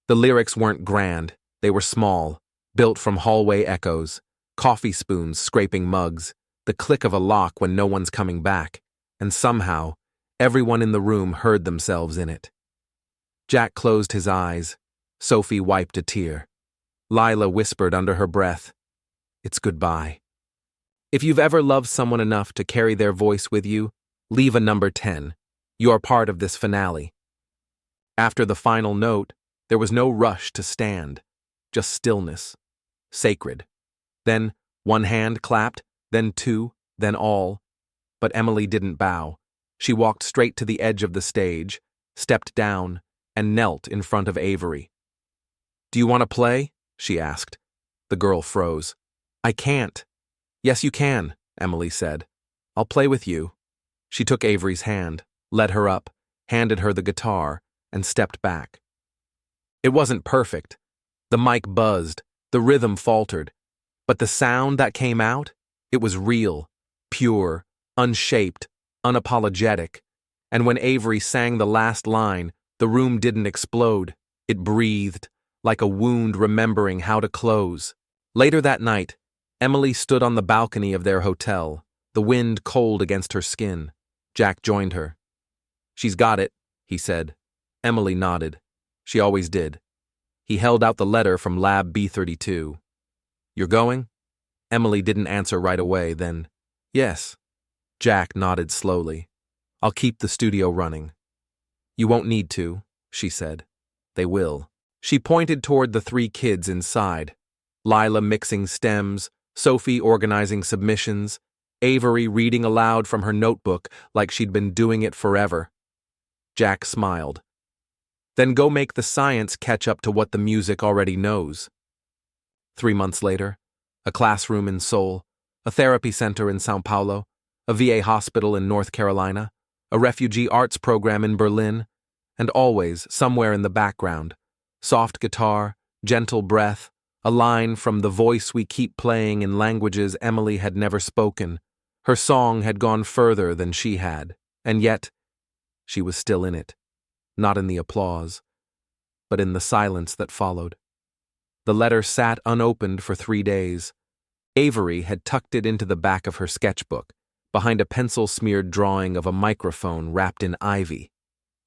The lyrics weren't grand, they were small, built from hallway echoes, coffee spoons scraping mugs, the click of a lock when no one's coming back, and somehow, everyone in the room heard themselves in it. Jack closed his eyes. Sophie wiped a tear. Lila whispered under her breath, "It's goodbye." If you've ever loved someone enough to carry their voice with you, leave a number 10. You're part of this finale. After the final note, there was no rush to stand, just stillness. Sacred. Then one hand clapped, then two, then all. But Emily didn't bow. She walked straight to the edge of the stage, stepped down, and knelt in front of Avery. "Do you want to play?" she asked. The girl froze. "I can't." "Yes, you can," Emily said. "I'll play with you." She took Avery's hand, led her up, handed her the guitar, and stepped back. It wasn't perfect. The mic buzzed, the rhythm faltered, but the sound that came out, it was real, pure, unshaped, unapologetic. And when Avery sang the last line, the room didn't explode. It breathed, like a wound remembering how to close. Later that night, Emily stood on the balcony of their hotel, the wind cold against her skin. Jack joined her. "She's got it," he said. Emily nodded. She always did. He held out the letter from Lab B32. "You're going?" Emily didn't answer right away, then, "Yes." Jack nodded slowly. "I'll keep the studio running." "You won't need to," she said. "They will." She pointed toward the three kids inside. Lila mixing stems, Sophie organizing submissions, Avery reading aloud from her notebook like she'd been doing it forever. Jack smiled. "Then go make the science catch up to what the music already knows." 3 months later, a classroom in Seoul, a therapy center in São Paulo, a VA hospital in North Carolina, a refugee arts program in Berlin, and always, somewhere in the background, soft guitar, gentle breath, a line from The Voice We Keep playing in languages Emily had never spoken. Her song had gone further than she had, and yet, she was still in it. Not in the applause, but in the silence that followed. The letter sat unopened for 3 days. Avery had tucked it into the back of her sketchbook, behind a pencil-smeared drawing of a microphone wrapped in ivy.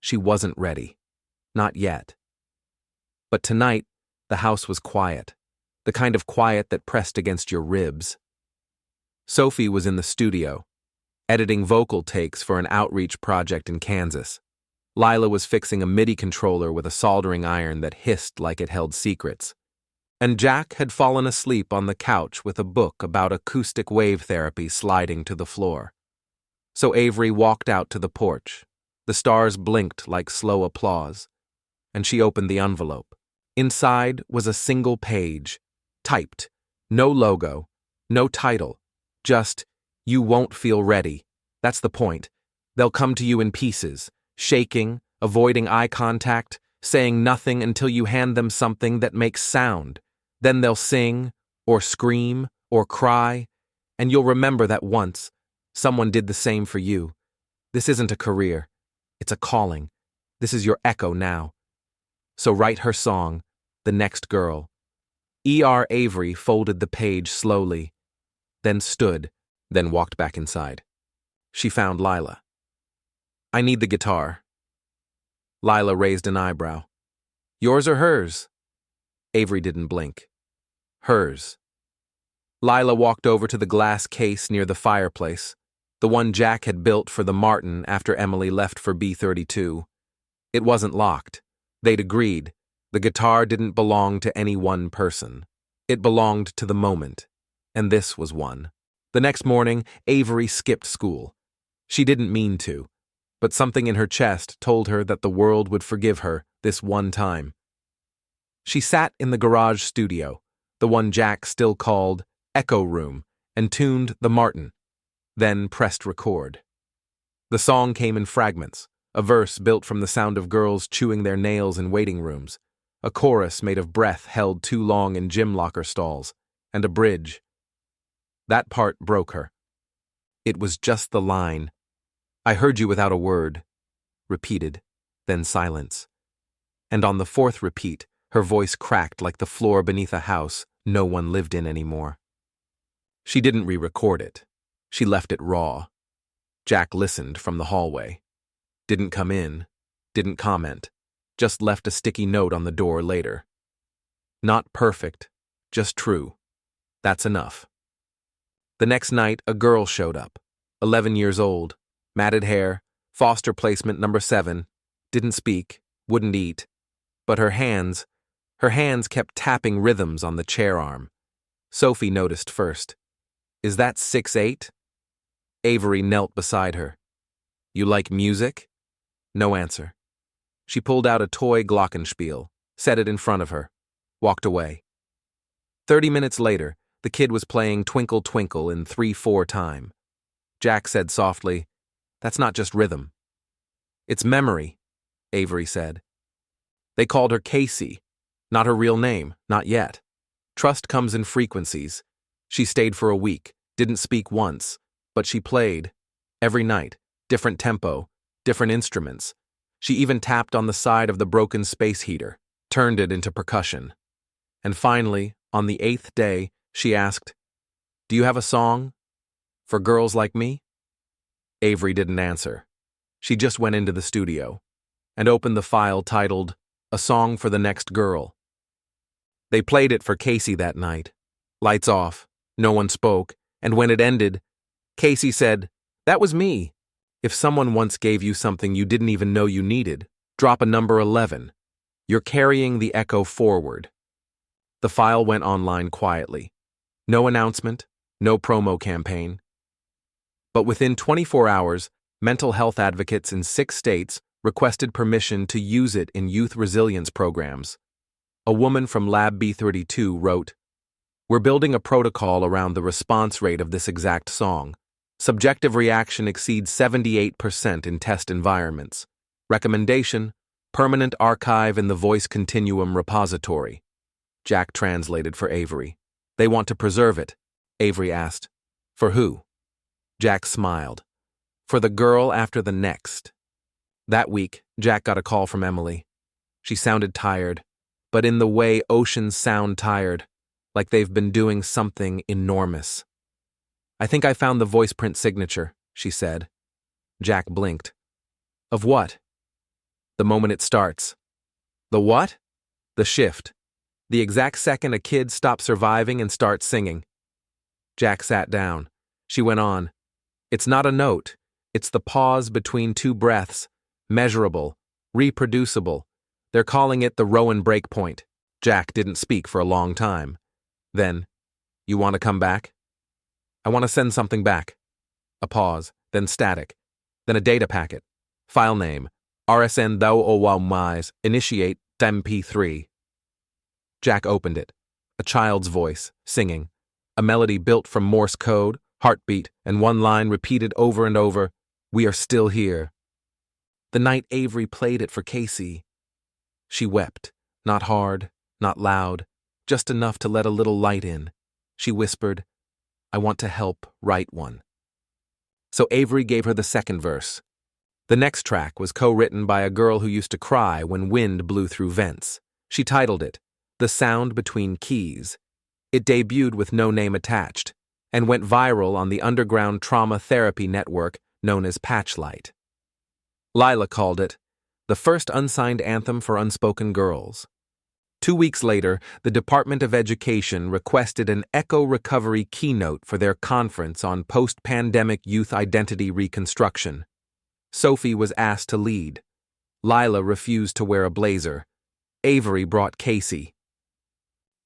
She wasn't ready. Not yet. But tonight, the house was quiet, the kind of quiet that pressed against your ribs. Sophie was in the studio, editing vocal takes for an outreach project in Kansas. Lila was fixing a MIDI controller with a soldering iron that hissed like it held secrets. And Jack had fallen asleep on the couch with a book about acoustic wave therapy sliding to the floor. So Avery walked out to the porch. The stars blinked like slow applause, and she opened the envelope. Inside was a single page, typed, no logo, no title, just, "You won't feel ready." That's the point. They'll come to you in pieces, shaking, avoiding eye contact, saying nothing until you hand them something that makes sound. Then they'll sing, or scream, or cry, and you'll remember that once someone did the same for you. This isn't a career. It's a calling. This is your echo now. So write her song, The Next Girl. E.R. Avery folded the page slowly, then stood, then walked back inside. She found Lila. "I need the guitar." Lila raised an eyebrow. "Yours or hers?" Avery didn't blink. "Hers." Lila walked over to the glass case near the fireplace, the one Jack had built for the Martin after Emily left for B-32. It wasn't locked. They'd agreed. The guitar didn't belong to any one person. It belonged to the moment, and this was one. The next morning, Avery skipped school. She didn't mean to, but something in her chest told her that the world would forgive her this one time. She sat in the garage studio, the one Jack still called Echo Room, and tuned the Martin, then pressed record. The song came in fragments, a verse built from the sound of girls chewing their nails in waiting rooms, a chorus made of breath held too long in gym locker stalls, and a bridge. That part broke her. It was just the line, "I heard you without a word," repeated, then silence. And on the fourth repeat, her voice cracked like the floor beneath a house no one lived in anymore. She didn't re-record it. She left it raw. Jack listened from the hallway. Didn't come in, didn't comment, just left a sticky note on the door later. "Not perfect, just true. That's enough." The next night, a girl showed up, 11 years old, matted hair, foster placement number 7, didn't speak, wouldn't eat, but her hands kept tapping rhythms on the chair arm. Sophie noticed first. "Is that 6'8"? Avery knelt beside her. "You like music?" No answer. She pulled out a toy glockenspiel, set it in front of her, walked away. 30 minutes later, the kid was playing Twinkle Twinkle in 3/4 time. Jack said softly, "That's not just rhythm." "It's memory," Avery said. They called her Casey. Not her real name, not yet. Trust comes in frequencies. She stayed for a week, didn't speak once, but she played. Every night, different tempo, different instruments. She even tapped on the side of the broken space heater, turned it into percussion. And finally, on the 8th day, she asked, "Do you have a song? For girls like me?" Avery didn't answer. She just went into the studio and opened the file titled, "A Song for the Next Girl." They played it for Casey that night. Lights off, no one spoke, and when it ended, Casey said, "That was me. If someone once gave you something you didn't even know you needed, drop a number 11. You're carrying the echo forward." The file went online quietly. No announcement, no promo campaign. But within 24 hours, mental health advocates in 6 states requested permission to use it in youth resilience programs. A woman from Lab B32 wrote, "We're building a protocol around the response rate of this exact song. Subjective reaction exceeds 78% in test environments. Recommendation, permanent archive in the Voice Continuum repository." Jack translated for Avery. "They want to preserve it," Avery asked. "For who?" Jack smiled. "For the girl after the next." That week, Jack got a call from Emily. She sounded tired, but in the way oceans sound tired, like they've been doing something enormous. "I think I found the voice print signature," she said. Jack blinked. "Of what?" "The moment it starts." "The what?" "The shift. The exact second a kid stops surviving and starts singing." Jack sat down. She went on. "It's not a note. It's the pause between 2 breaths. Measurable. Reproducible. They're calling it the Rowan breakpoint." Jack didn't speak for a long time. Then, "You want to come back?" "I want to send something back." A pause. then static, then a data packet. File name, RSN thou owamwise, initiate MP3. Jack opened it. A child's voice, singing. A melody built from Morse code, heartbeat, and one line repeated over and over, "We are still here." The night Avery played it for Casey, she wept, not hard, not loud, just enough to let a little light in. She whispered, "I want to help write one." So Avery gave her the second verse. The next track was co-written by a girl who used to cry when wind blew through vents. She titled it, "The Sound Between Keys." It debuted with no name attached, and went viral on the underground trauma therapy network known as Patchlight. Lila called it, "the first unsigned anthem for unspoken girls." 2 weeks later, the Department of Education requested an echo recovery keynote for their conference on post-pandemic youth identity reconstruction. Sophie was asked to lead. Lila refused to wear a blazer. Avery brought Casey.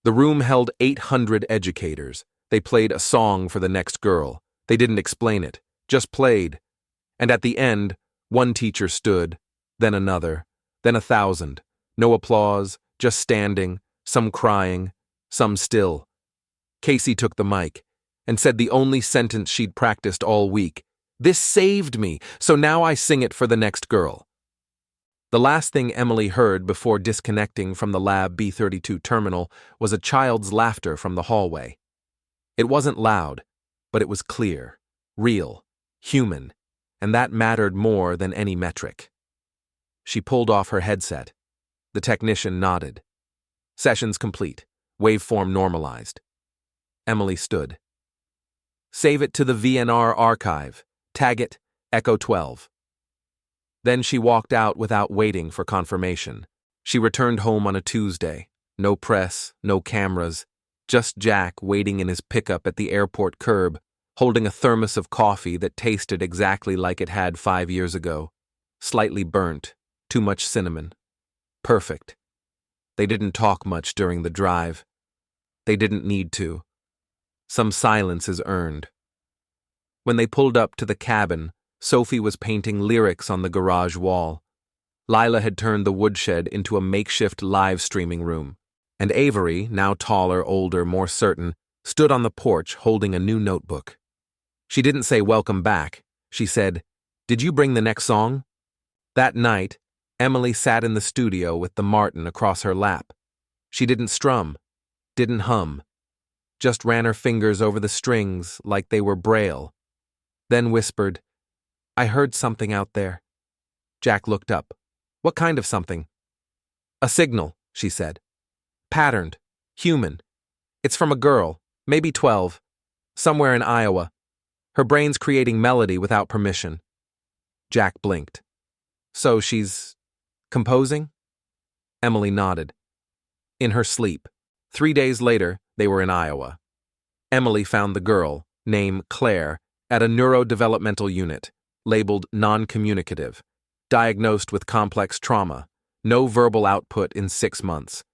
The room held 800 educators. They played a song for the next girl. They didn't explain it, just played. And at the end, one teacher stood, then another, then 1,000. No applause, just standing, some crying, some still. Casey took the mic and said the only sentence she'd practiced all week. "This saved me, so now I sing it for the next girl." The last thing Emily heard before disconnecting from the Lab B32 terminal was a child's laughter from the hallway. It wasn't loud, but it was clear, real, human, and that mattered more than any metric. She pulled off her headset. The technician nodded. Sessions complete. Waveform normalized. Emily stood. "Save it to the VNR archive. Tag it, Echo 12. Then she walked out without waiting for confirmation. She returned home on a Tuesday. No press, no cameras. Just Jack waiting in his pickup at the airport curb, holding a thermos of coffee that tasted exactly like it had 5 years ago. Slightly burnt, too much cinnamon. Perfect. They didn't talk much during the drive. They didn't need to. Some silence is earned. When they pulled up to the cabin, Sophie was painting lyrics on the garage wall. Lila had turned the woodshed into a makeshift live streaming room, and Avery, now taller, older, more certain, stood on the porch holding a new notebook. She didn't say welcome back. She said, "Did you bring the next song?" That night, Emily sat in the studio with the Martin across her lap. She didn't strum, didn't hum, just ran her fingers over the strings like they were braille, then whispered, "I heard something out there." Jack looked up. "What kind of something?" "A signal," she said. "Patterned. Human. It's from a girl, maybe 12, somewhere in Iowa. Her brain's creating melody without permission." Jack blinked. "So she's composing?" Emily nodded. "In her sleep." 3 days later, they were in Iowa. Emily found the girl, name Claire, at a neurodevelopmental unit, labeled non-communicative, diagnosed with complex trauma, no verbal output in 6 months.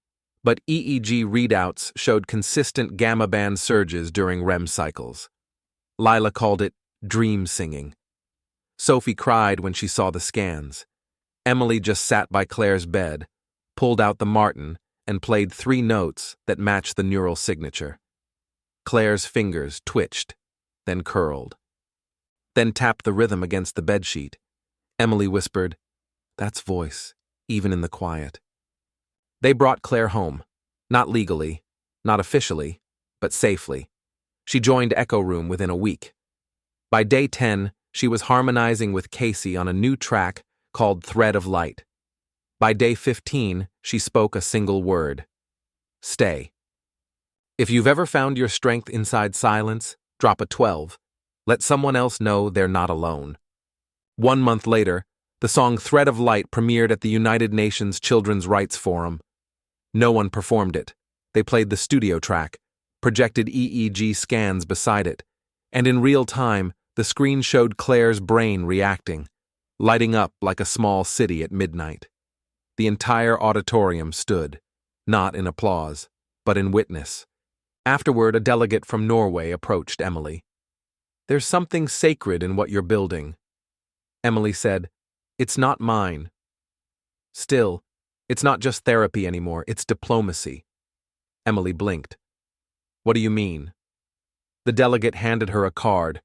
But EEG readouts showed consistent gamma band surges during REM cycles. Lila called it dream singing. Sophie cried when she saw the scans. Emily just sat by Claire's bed, pulled out the Martin, and played 3 notes that matched the neural signature. Claire's fingers twitched, then curled. Then tapped the rhythm against the bedsheet. Emily whispered, "That's voice, even in the quiet." They brought Claire home. Not legally, not officially, but safely. She joined Echo Room within a week. By day 10, she was harmonizing with Casey on a new track called Thread of Light. By day 15, she spoke a single word: stay. If you've ever found your strength inside silence, drop a 12. Let someone else know they're not alone. 1 month later, the song Thread of Light premiered at the United Nations Children's Rights Forum. No one performed it. They played the studio track, projected EEG scans beside it, and in real time, the screen showed Claire's brain reacting, lighting up like a small city at midnight. The entire auditorium stood, not in applause, but in witness. Afterward, a delegate from Norway approached Emily. There's something sacred in what you're building. Emily said, "It's not mine." Still, it's not just therapy anymore, it's diplomacy. Emily blinked. What do you mean? The delegate handed her a card.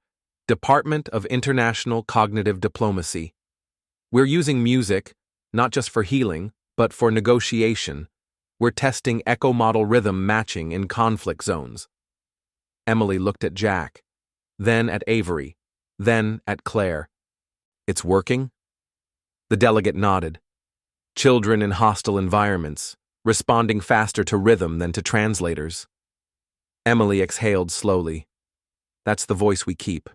Department of International Cognitive Diplomacy. We're using music, not just for healing, but for negotiation. We're testing echo model rhythm matching in conflict zones. Emily looked at Jack, then at Avery, then at Claire. It's working? The delegate nodded. Children in hostile environments, responding faster to rhythm than to translators. Emily exhaled slowly. That's the voice we keep.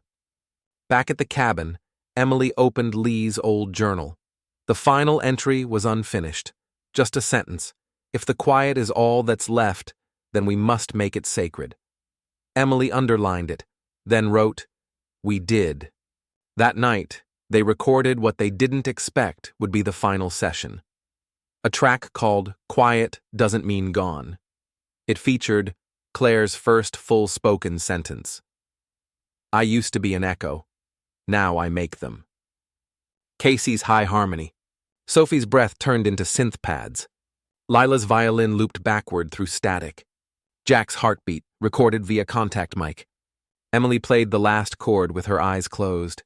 Back at the cabin, Emily opened Lee's old journal. The final entry was unfinished. Just a sentence. If the quiet is all that's left, then we must make it sacred. Emily underlined it, then wrote, "We did." That night, they recorded what they didn't expect would be the final session. A track called "Quiet Doesn't Mean Gone." It featured Claire's first full-spoken sentence. "I used to be an echo. Now I make them." Casey's high harmony. Sophie's breath turned into synth pads. Lila's violin looped backward through static. Jack's heartbeat, recorded via contact mic. Emily played the last chord with her eyes closed.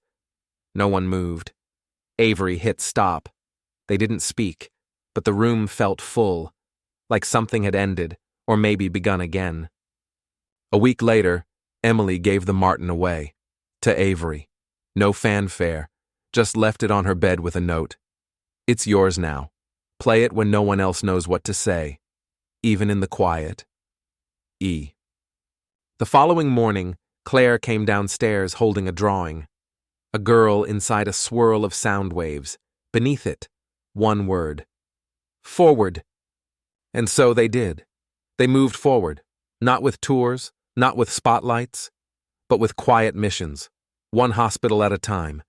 No one moved. Avery hit stop. They didn't speak, but the room felt full, like something had ended, or maybe begun again. A week later, Emily gave the Martin away. To Avery. No fanfare, just left it on her bed with a note. "It's yours now. Play it when no one else knows what to say, even in the quiet. E." The following morning, Claire came downstairs holding a drawing. A girl inside a swirl of sound waves. Beneath it, one word. Forward. And so they did. They moved forward, not with tours, not with spotlights, but with quiet missions, one hospital at a time.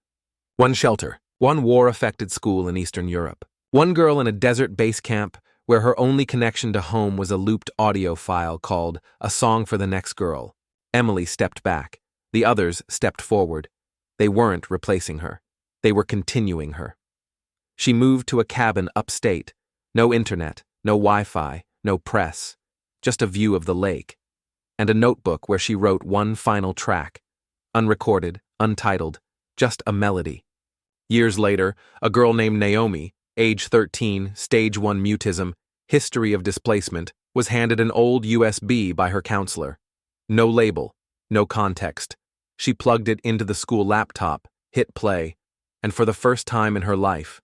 One shelter, one war-affected school in Eastern Europe. One girl in a desert base camp where her only connection to home was a looped audio file called "A Song for the Next Girl." Emily stepped back. The others stepped forward. They weren't replacing her. They were continuing her. She moved to a cabin upstate. No internet, no Wi-Fi, no press. Just a view of the lake. And a notebook where she wrote one final track. Unrecorded, untitled, just a melody. Years later, a girl named Naomi, age 13, stage 1 mutism, history of displacement, was handed an old USB by her counselor. No label, no context. She plugged it into the school laptop, hit play, and for the first time in her life,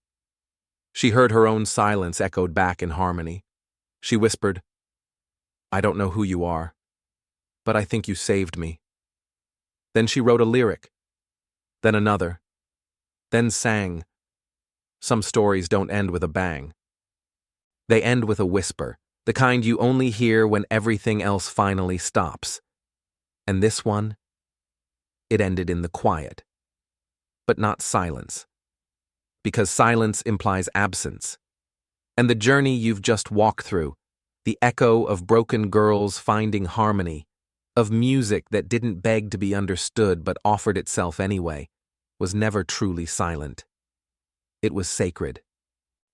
she heard her own silence echoed back in harmony. She whispered, "I don't know who you are, but I think you saved me." Then she wrote a lyric, then another, then sang. Some stories don't end with a bang. They end with a whisper, the kind you only hear when everything else finally stops. And this one, it ended in the quiet. But not silence. Because silence implies absence. And the journey you've just walked through, the echo of broken girls finding harmony, of music that didn't beg to be understood but offered itself anyway, was never truly silent. It was sacred.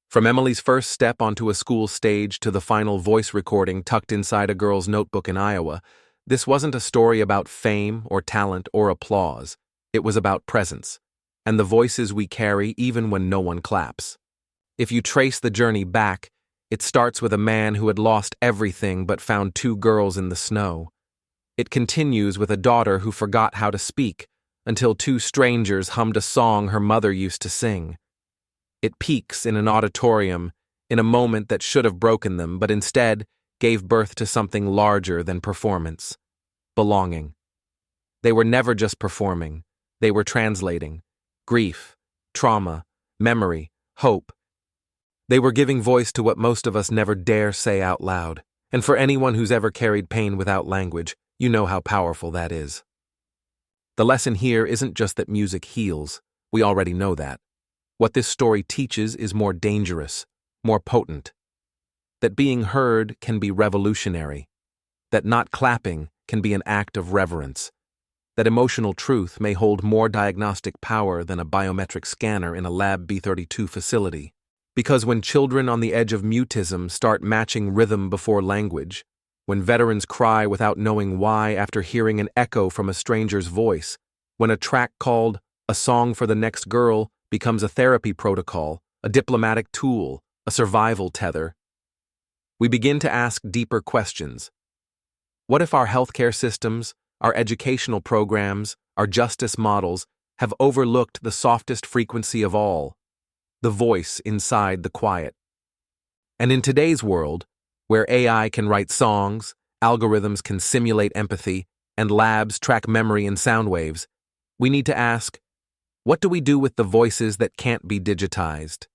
From Emily's first step onto a school stage to the final voice recording tucked inside a girl's notebook in Iowa, this wasn't a story about fame or talent or applause. It was about presence, and the voices we carry even when no one claps. If you trace the journey back, it starts with a man who had lost everything but found two girls in the snow. It continues with a daughter who forgot how to speak until two strangers hummed a song her mother used to sing. It peaks in an auditorium, in a moment that should have broken them, but instead gave birth to something larger than performance. Belonging. They were never just performing. They were translating. Grief, trauma, memory, hope. They were giving voice to what most of us never dare say out loud. And for anyone who's ever carried pain without language, you know how powerful that is. The lesson here isn't just that music heals. We already know that. What this story teaches is more dangerous, more potent. That being heard can be revolutionary. That not clapping can be an act of reverence. that emotional truth may hold more diagnostic power than a biometric scanner in a Lab B32 facility. Because when children on the edge of mutism start matching rhythm before language, when veterans cry without knowing why after hearing an echo from a stranger's voice, when a track called "A Song for the Next Girl" becomes a therapy protocol, a diplomatic tool, a survival tether, we begin to ask deeper questions. What if our healthcare systems, our educational programs, our justice models have overlooked the softest frequency of all, the voice inside the quiet? And in today's world, where AI can write songs, algorithms can simulate empathy, and labs track memory and sound waves, we need to ask, what do we do with the voices that can't be digitized?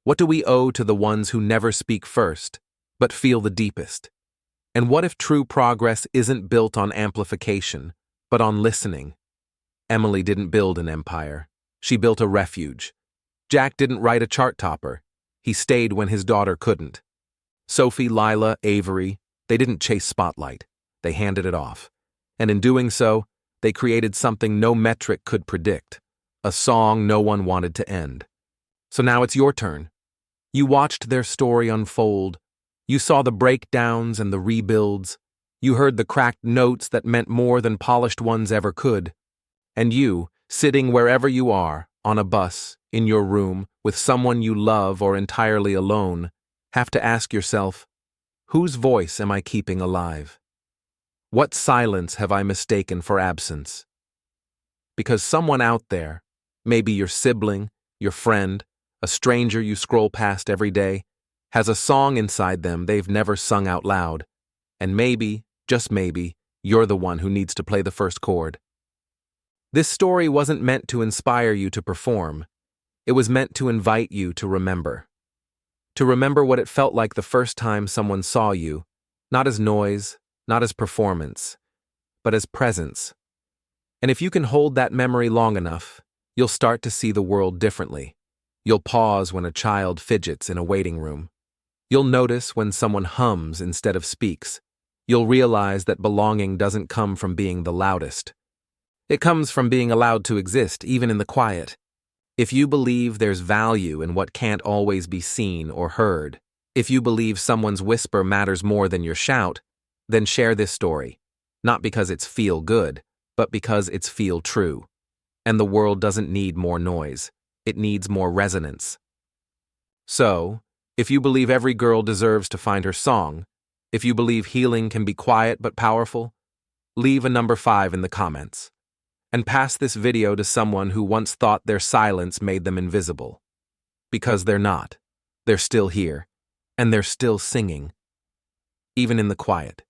What do we owe to the ones who never speak first, but feel the deepest? And what if true progress isn't built on amplification, but on listening? Emily didn't build an empire. She built a refuge. Jack didn't write a chart topper. He stayed when his daughter couldn't. Sophie, Lila, Avery, they didn't chase spotlight. They handed it off. And in doing so, they created something no metric could predict, a song no one wanted to end. So now it's your turn. You watched their story unfold. You saw the breakdowns and the rebuilds. You heard the cracked notes that meant more than polished ones ever could. And you, sitting wherever you are, on a bus, in your room, with someone you love or entirely alone, have to ask yourself, whose voice am I keeping alive? What silence have I mistaken for absence? Because someone out there, maybe your sibling, your friend, a stranger you scroll past every day, has a song inside them they've never sung out loud. And maybe, just maybe, you're the one who needs to play the first chord. This story wasn't meant to inspire you to perform. It was meant to invite you to remember. To remember what it felt like the first time someone saw you, not as noise, not as performance, but as presence. And if you can hold that memory long enough, you'll start to see the world differently. You'll pause when a child fidgets in a waiting room. You'll notice when someone hums instead of speaks. You'll realize that belonging doesn't come from being the loudest. It comes from being allowed to exist, even in the quiet. If you believe there's value in what can't always be seen or heard, if you believe someone's whisper matters more than your shout, then share this story. Not because it's feel good, but because it's feel true. And the world doesn't need more noise. It needs more resonance. So, if you believe every girl deserves to find her song, if you believe healing can be quiet but powerful, leave a number 5 in the comments. And pass this video to someone who once thought their silence made them invisible. Because they're not. They're still here. And they're still singing. Even in the quiet.